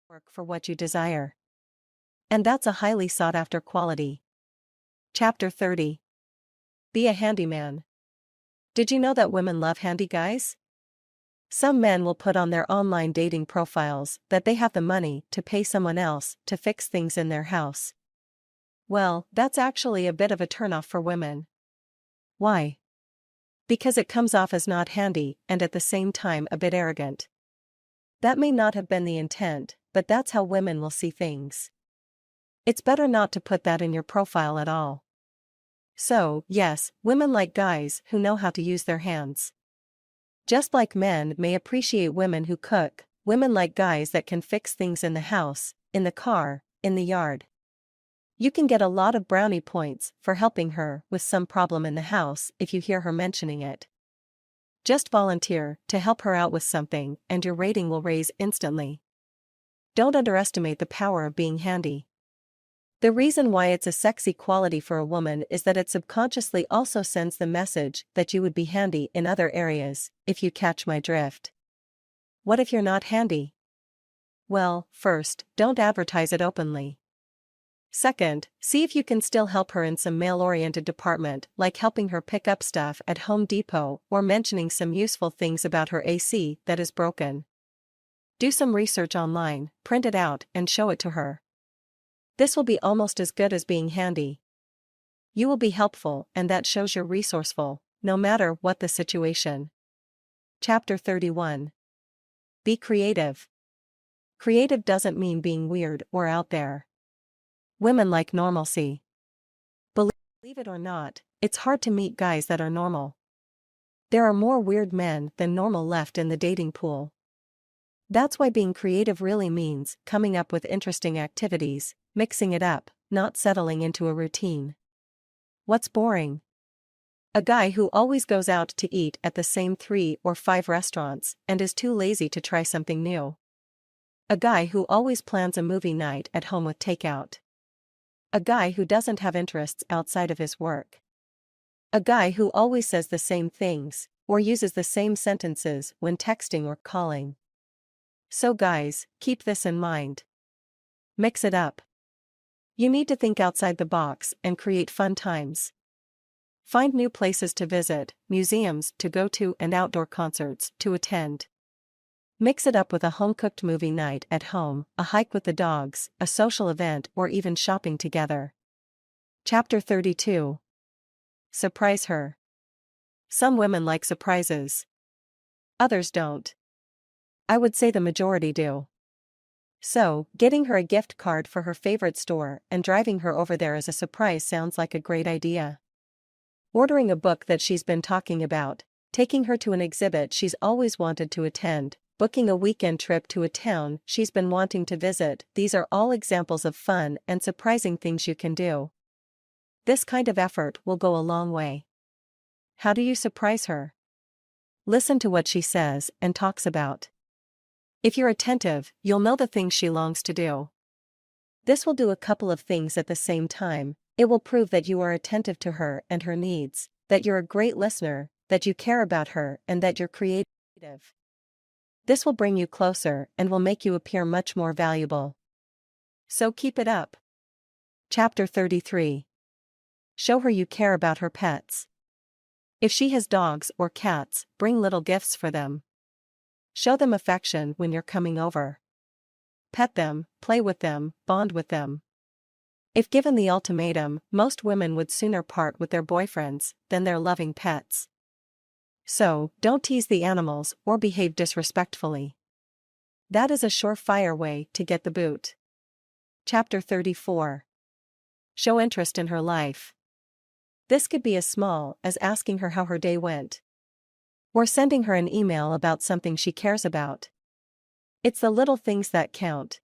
work for what you desire. And that's a highly sought-after quality. Chapter 30. Be a handyman. Did you know that women love handy guys? Some men will put on their online dating profiles that they have the money to pay someone else to fix things in their house. Well, that's actually a bit of a turnoff for women. Why? Because it comes off as not handy and at the same time a bit arrogant. That may not have been the intent, but that's how women will see things. It's better not to put that in your profile at all. So, yes, women like guys who know how to use their hands. Just like men may appreciate women who cook, women like guys that can fix things in the house, in the car, in the yard. You can get a lot of brownie points for helping her with some problem in the house if you hear her mentioning it. Just volunteer to help her out with something and your rating will raise instantly. Don't underestimate the power of being handy. The reason why it's a sexy quality for a woman is that it subconsciously also sends the message that you would be handy in other areas, if you catch my drift. What if you're not handy? Well, first, don't advertise it openly. Second, see if you can still help her in some male-oriented department, like helping her pick up stuff at Home Depot or mentioning some useful things about her AC that is broken. Do some research online, print it out, and show it to her. This will be almost as good as being handy. You will be helpful, and that shows you're resourceful, no matter what the situation. Chapter 31. Be creative. Creative doesn't mean being weird or out there. Women like normalcy. Believe it or not, it's hard to meet guys that are normal. There are more weird men than normal left in the dating pool. That's why being creative really means coming up with interesting activities, mixing it up, not settling into a routine. What's boring? A guy who always goes out to eat at the same 3 or 5 restaurants and is too lazy to try something new. A guy who always plans a movie night at home with takeout. A guy who doesn't have interests outside of his work. A guy who always says the same things, or uses the same sentences when texting or calling. So guys, keep this in mind. Mix it up. You need to think outside the box and create fun times. Find new places to visit, museums to go to, and outdoor concerts to attend. Mix it up with a home-cooked movie night at home, a hike with the dogs, a social event, or even shopping together. Chapter 32. Surprise her. Some women like surprises. Others don't. I would say the majority do. So, getting her a gift card for her favorite store and driving her over there as a surprise sounds like a great idea. Ordering a book that she's been talking about, taking her to an exhibit she's always wanted to attend, booking a weekend trip to a town she's been wanting to visit, these are all examples of fun and surprising things you can do. This kind of effort will go a long way. How do you surprise her? Listen to what she says and talks about. If you're attentive, you'll know the things she longs to do. This will do a couple of things at the same time. It will prove that you are attentive to her and her needs, that you're a great listener, that you care about her, and that you're creative. This will bring you closer and will make you appear much more valuable. So keep it up. Chapter 33. Show her you care about her pets. If she has dogs or cats, bring little gifts for them. Show them affection when you're coming over. Pet them, play with them, bond with them. If given the ultimatum, most women would sooner part with their boyfriends than their loving pets. So, don't tease the animals or behave disrespectfully. That is a surefire way to get the boot. Chapter 34. Show interest in her life. This could be as small as asking her how her day went, or sending her an email about something she cares about. It's the little things that count.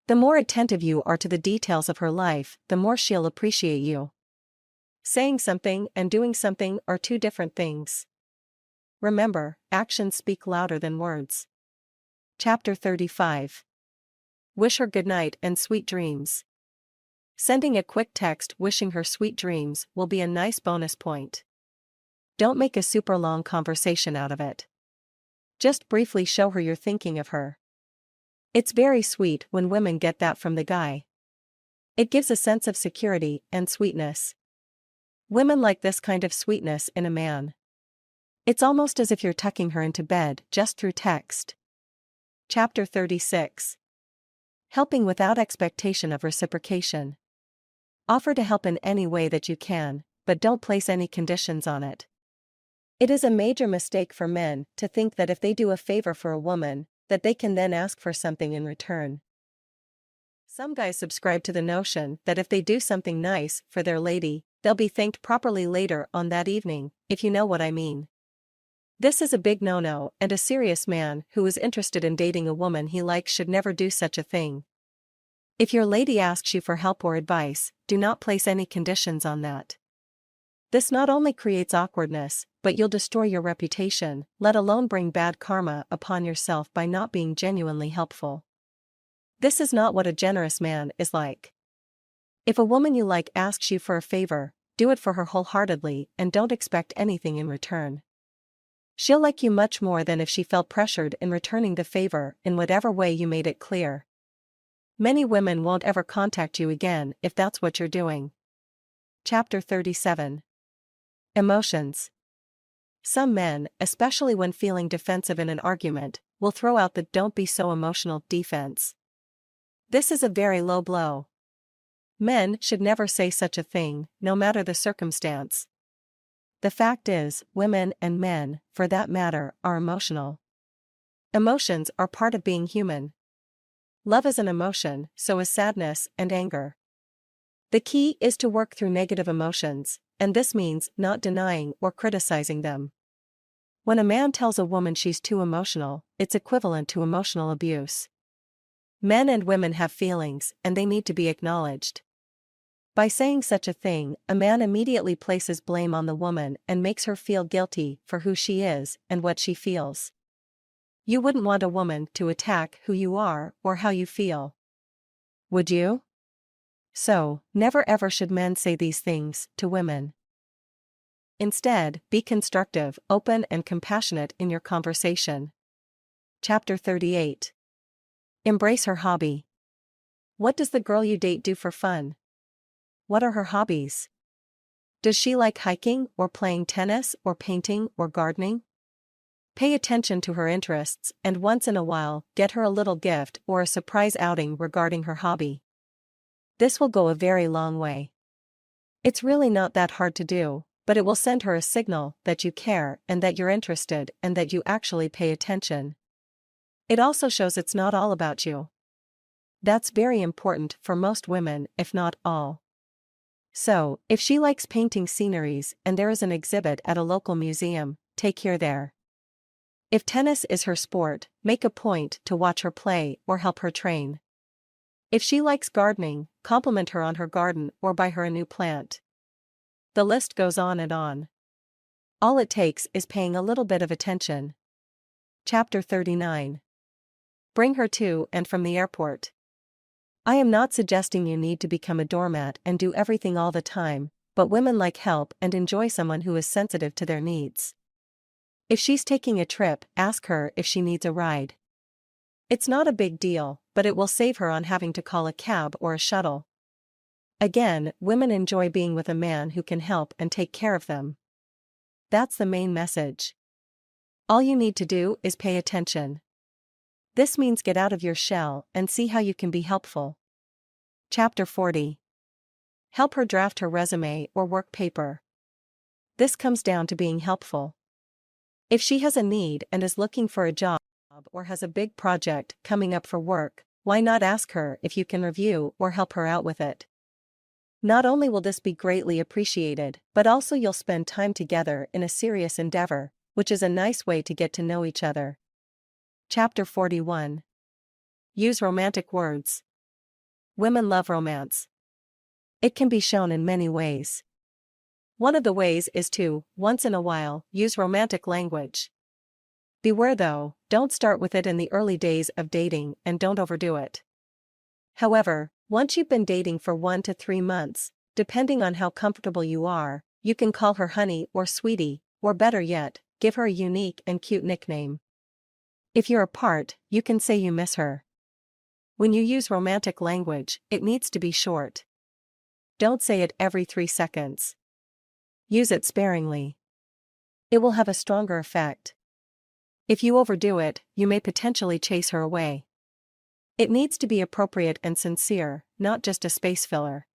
The more attentive you are to the details of her life, the more she'll appreciate you. Saying something and doing something are two different things. Remember, actions speak louder than words. Chapter 35. Wish her good night and sweet dreams. Sending a quick text wishing her sweet dreams will be a nice bonus point. Don't make a super long conversation out of it. Just briefly show her you're thinking of her. It's very sweet when women get that from the guy. It gives a sense of security and sweetness. Women like this kind of sweetness in a man. It's almost as if you're tucking her into bed just through text. Chapter 36. Helping without expectation of reciprocation. Offer to help in any way that you can, but don't place any conditions on it. It is a major mistake for men to think that if they do a favor for a woman, that they can then ask for something in return. Some guys subscribe to the notion that if they do something nice for their lady, they'll be thanked properly later on that evening, if you know what I mean. This is a big no-no, and a serious man who is interested in dating a woman he likes should never do such a thing. If your lady asks you for help or advice, do not place any conditions on that. This not only creates awkwardness, but you'll destroy your reputation, let alone bring bad karma upon yourself by not being genuinely helpful. This is not what a generous man is like. If a woman you like asks you for a favor, do it for her wholeheartedly and don't expect anything in return. She'll like you much more than if she felt pressured in returning the favor in whatever way you made it clear. Many women won't ever contact you again if that's what you're doing. Chapter 37. Emotions. Some men, especially when feeling defensive in an argument, will throw out the "don't be so emotional" defense. This is a very low blow. Men should never say such a thing, no matter the circumstance. The fact is, women and men, for that matter, are emotional. Emotions are part of being human. Love is an emotion, so is sadness and anger. The key is to work through negative emotions, and this means not denying or criticizing them. When a man tells a woman she's too emotional, it's equivalent to emotional abuse. Men and women have feelings, and they need to be acknowledged. By saying such a thing, a man immediately places blame on the woman and makes her feel guilty for who she is and what she feels. You wouldn't want a woman to attack who you are or how you feel. Would you? So, never ever should men say these things to women. Instead, be constructive, open and compassionate in your conversation. Chapter 38. Embrace her hobby. What does the girl you date do for fun? What are her hobbies? Does she like hiking or playing tennis or painting or gardening? Pay attention to her interests and once in a while, get her a little gift or a surprise outing regarding her hobby. This will go a very long way. It's really not that hard to do, but it will send her a signal that you care and that you're interested and that you actually pay attention. It also shows it's not all about you. That's very important for most women, if not all. So, if she likes painting sceneries and there is an exhibit at a local museum, take her there. If tennis is her sport, make a point to watch her play or help her train. If she likes gardening, compliment her on her garden or buy her a new plant. The list goes on and on. All it takes is paying a little bit of attention. Chapter 39. Bring her to and from the airport. I am not suggesting you need to become a doormat and do everything all the time, but women like help and enjoy someone who is sensitive to their needs. If she's taking a trip, ask her if she needs a ride. It's not a big deal, but it will save her on having to call a cab or a shuttle. Again, women enjoy being with a man who can help and take care of them. That's the main message. All you need to do is pay attention. This means get out of your shell and see how you can be helpful. Chapter 40. Help her draft her resume or work paper. This comes down to being helpful. If she has a need and is looking for a job or has a big project coming up for work, why not ask her if you can review or help her out with it? Not only will this be greatly appreciated, but also you'll spend time together in a serious endeavor, which is a nice way to get to know each other. Chapter 41. Use romantic words. Women love romance. It can be shown in many ways. One of the ways is to, once in a while, use romantic language. Beware though, don't start with it in the early days of dating and don't overdo it. However, once you've been dating for 1 to 3 months, depending on how comfortable you are, you can call her honey or sweetie, or better yet, give her a unique and cute nickname. If you're apart, you can say you miss her. When you use romantic language, it needs to be short. Don't say it every 3 seconds. Use it sparingly. It will have a stronger effect. If you overdo it, you may potentially chase her away. It needs to be appropriate and sincere, not just a space filler.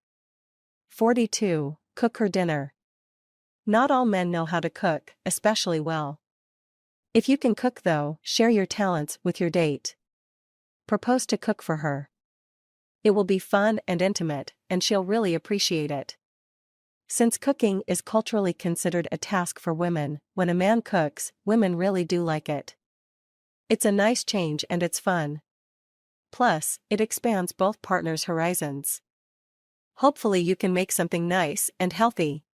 42. Cook her dinner. Not all men know how to cook, especially well. If you can cook though, share your talents with your date. Propose to cook for her. It will be fun and intimate, and she'll really appreciate it. Since cooking is culturally considered a task for women, when a man cooks, women really do like it. It's a nice change and it's fun. Plus, it expands both partners' horizons. Hopefully you can make something nice and healthy.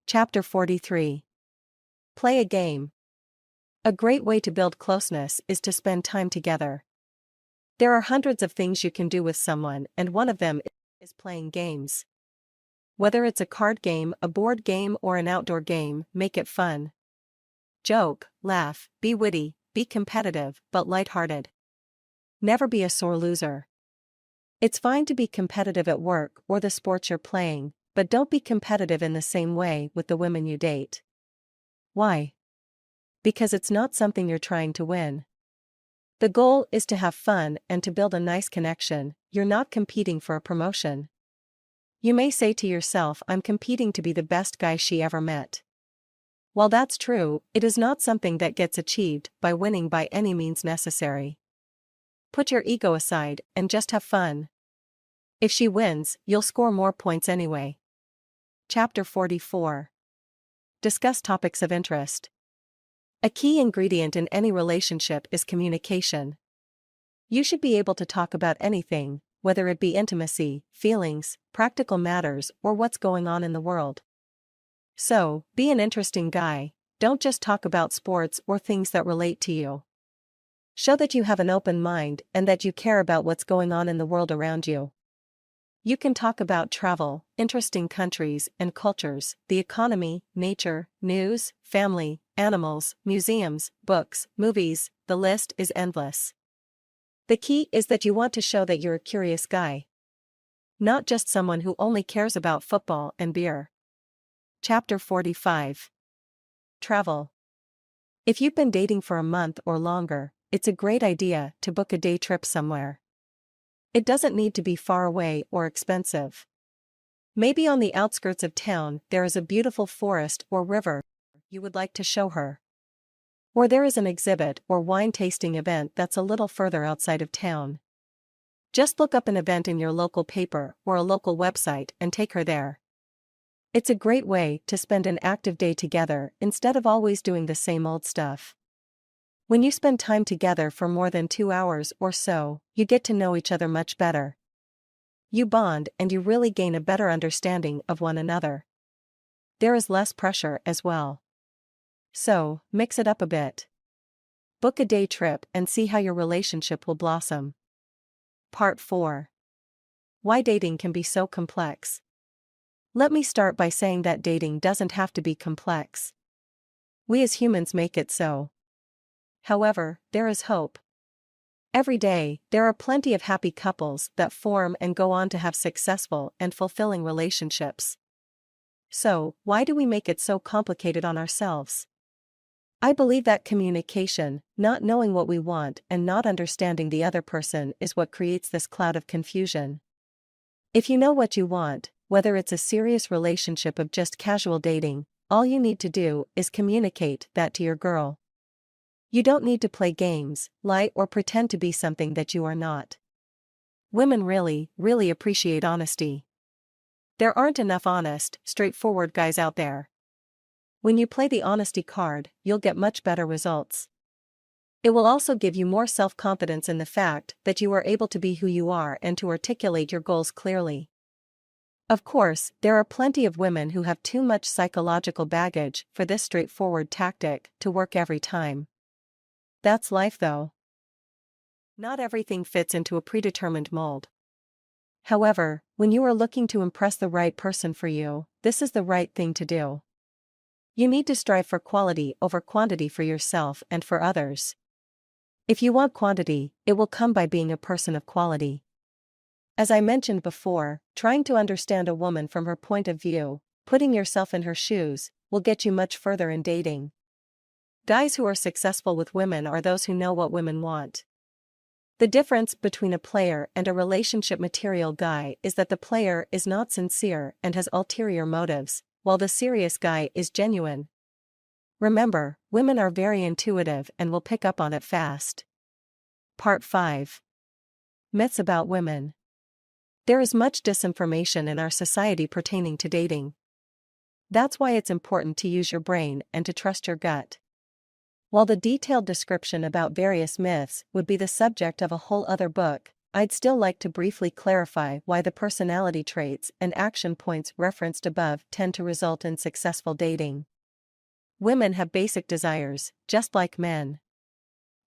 Chapter 43. Play a game. A great way to build closeness is to spend time together. There are hundreds of things you can do with someone, and one of them is playing games. Whether it's a card game, a board game, or an outdoor game, make it fun. Joke, laugh, be witty, be competitive, but lighthearted. Never be a sore loser. It's fine to be competitive at work or the sports you're playing, but don't be competitive in the same way with the women you date. Why? Because it's not something you're trying to win. The goal is to have fun and to build a nice connection. You're not competing for a promotion. You may say to yourself, I'm competing to be the best guy she ever met. While that's true, it is not something that gets achieved by winning by any means necessary. Put your ego aside and just have fun. If she wins, you'll score more points anyway. Chapter 44. Discuss topics of interest. A key ingredient in any relationship is communication. You should be able to talk about anything, whether it be intimacy, feelings, practical matters, or what's going on in the world. So, be an interesting guy. Don't just talk about sports or things that relate to you. Show that you have an open mind and that you care about what's going on in the world around you. You can talk about travel, interesting countries and cultures, the economy, nature, news, family, animals, museums, books, movies, the list is endless. The key is that you want to show that you're a curious guy. Not just someone who only cares about football and beer. Chapter 45. Travel. If you've been dating for a month or longer, it's a great idea to book a day trip somewhere. It doesn't need to be far away or expensive. Maybe on the outskirts of town there is a beautiful forest or river you would like to show her. Or there is an exhibit or wine tasting event that's a little further outside of town. Just look up an event in your local paper or a local website and take her there. It's a great way to spend an active day together instead of always doing the same old stuff. When you spend time together for more than 2 hours or so, you get to know each other much better. You bond and you really gain a better understanding of one another. There is less pressure as well. So, mix it up a bit. Book a day trip and see how your relationship will blossom. Part 4. Why dating can be so complex. Let me start by saying that dating doesn't have to be complex. We as humans make it so. However, there is hope. Every day, there are plenty of happy couples that form and go on to have successful and fulfilling relationships. So, why do we make it so complicated on ourselves? I believe that communication, not knowing what we want and not understanding the other person is what creates this cloud of confusion. If you know what you want, whether it's a serious relationship of just casual dating, all you need to do is communicate that to your girl. You don't need to play games, lie or pretend to be something that you are not. Women really, really appreciate honesty. There aren't enough honest, straightforward guys out there. When you play the honesty card, you'll get much better results. It will also give you more self-confidence in the fact that you are able to be who you are and to articulate your goals clearly. Of course, there are plenty of women who have too much psychological baggage for this straightforward tactic to work every time. That's life though. Not everything fits into a predetermined mold. However, when you are looking to impress the right person for you, this is the right thing to do. You need to strive for quality over quantity for yourself and for others. If you want quantity, it will come by being a person of quality. As I mentioned before, trying to understand a woman from her point of view, putting yourself in her shoes, will get you much further in dating. Guys who are successful with women are those who know what women want. The difference between a player and a relationship material guy is that the player is not sincere and has ulterior motives, while the serious guy is genuine. Remember, women are very intuitive and will pick up on it fast. Part 5. Myths about women. There is much disinformation in our society pertaining to dating. That's why it's important to use your brain and to trust your gut. While the detailed description about various myths would be the subject of a whole other book, I'd still like to briefly clarify why the personality traits and action points referenced above tend to result in successful dating. Women have basic desires, just like men.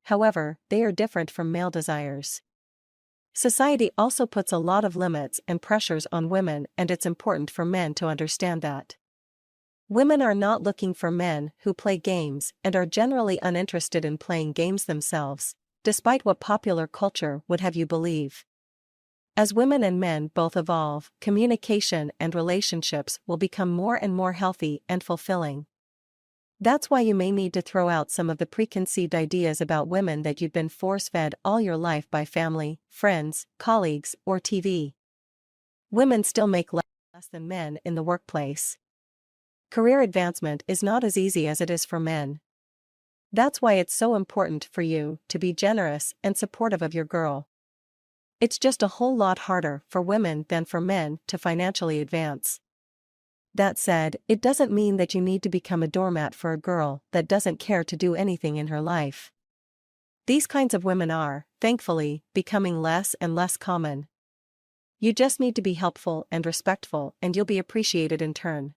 However, they are different from male desires. Society also puts a lot of limits and pressures on women, and it's important for men to understand that. Women are not looking for men who play games and are generally uninterested in playing games themselves, despite what popular culture would have you believe. As women and men both evolve, communication and relationships will become more and more healthy and fulfilling. That's why you may need to throw out some of the preconceived ideas about women that you've been force-fed all your life by family, friends, colleagues, or TV. Women still make less than men in the workplace. Career advancement is not as easy as it is for men. That's why it's so important for you to be generous and supportive of your girl. It's just a whole lot harder for women than for men to financially advance. That said, it doesn't mean that you need to become a doormat for a girl that doesn't care to do anything in her life. These kinds of women are, thankfully, becoming less and less common. You just need to be helpful and respectful, and you'll be appreciated in turn.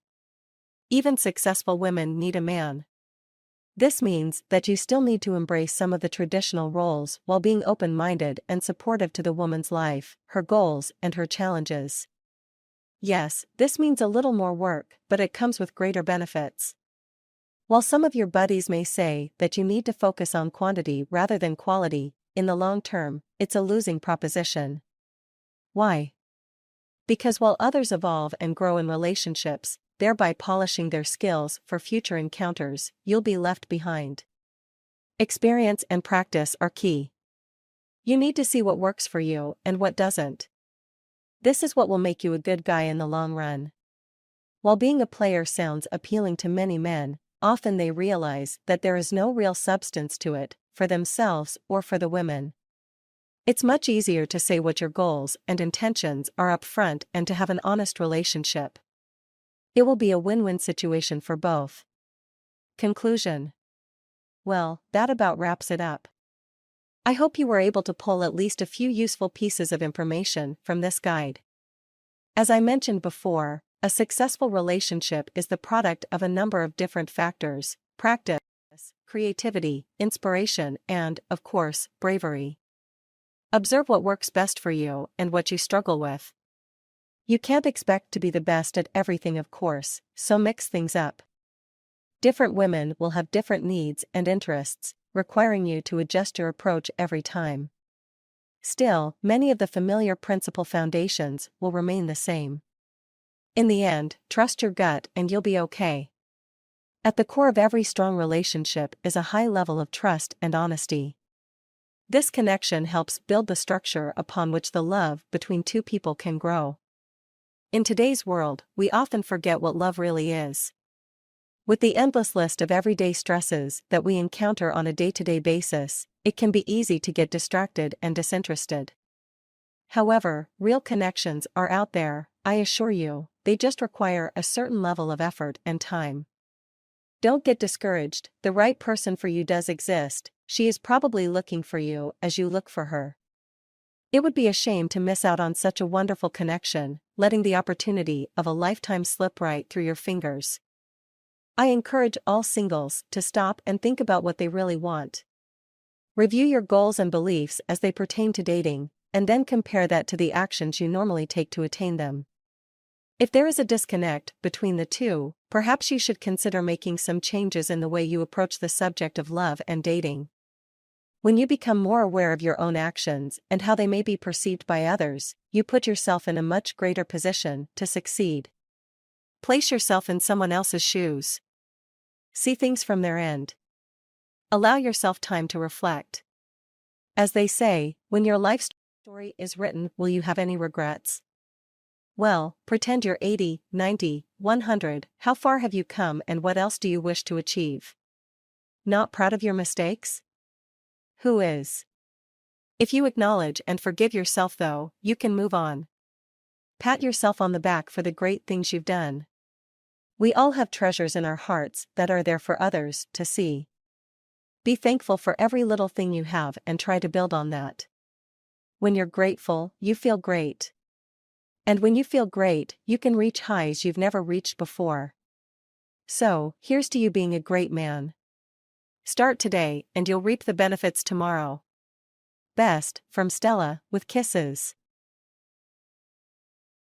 Even successful women need a man. This means that you still need to embrace some of the traditional roles while being open-minded and supportive to the woman's life, her goals, and her challenges. Yes, this means a little more work, but it comes with greater benefits. While some of your buddies may say that you need to focus on quantity rather than quality, in the long term, it's a losing proposition. Why? Because while others evolve and grow in relationships, thereby polishing their skills for future encounters, you'll be left behind. Experience and practice are key. You need to see what works for you and what doesn't. This is what will make you a good guy in the long run. While being a player sounds appealing to many men, often they realize that there is no real substance to it, for themselves or for the women. It's much easier to say what your goals and intentions are up front and to have an honest relationship. It will be a win-win situation for both. Conclusion. Well, that about wraps it up. I hope you were able to pull at least a few useful pieces of information from this guide. As I mentioned before, a successful relationship is the product of a number of different factors: practice, creativity, inspiration, and, of course, bravery. Observe what works best for you and what you struggle with. You can't expect to be the best at everything, of course, so mix things up. Different women will have different needs and interests, requiring you to adjust your approach every time. Still, many of the familiar principal foundations will remain the same. In the end, trust your gut and you'll be okay. At the core of every strong relationship is a high level of trust and honesty. This connection helps build the structure upon which the love between two people can grow. In today's world, we often forget what love really is. With the endless list of everyday stresses that we encounter on a day-to-day basis, it can be easy to get distracted and disinterested. However, real connections are out there, I assure you, they just require a certain level of effort and time. Don't get discouraged, the right person for you does exist, she is probably looking for you as you look for her. It would be a shame to miss out on such a wonderful connection, letting the opportunity of a lifetime slip right through your fingers. I encourage all singles to stop and think about what they really want. Review your goals and beliefs as they pertain to dating, and then compare that to the actions you normally take to attain them. If there is a disconnect between the two, perhaps you should consider making some changes in the way you approach the subject of love and dating. When you become more aware of your own actions and how they may be perceived by others, you put yourself in a much greater position to succeed. Place yourself in someone else's shoes. See things from their end. Allow yourself time to reflect. As they say, when your life story is written, will you have any regrets? Well, pretend you're 80, 90, 100, how far have you come and what else do you wish to achieve? Not proud of your mistakes? Who is? If you acknowledge and forgive yourself though, you can move on. Pat yourself on the back for the great things you've done. We all have treasures in our hearts that are there for others to see. Be thankful for every little thing you have and try to build on that. When you're grateful, you feel great. And when you feel great, you can reach highs you've never reached before. So, here's to you being a great man. Start today, and you'll reap the benefits tomorrow. Best, from Stella, with kisses.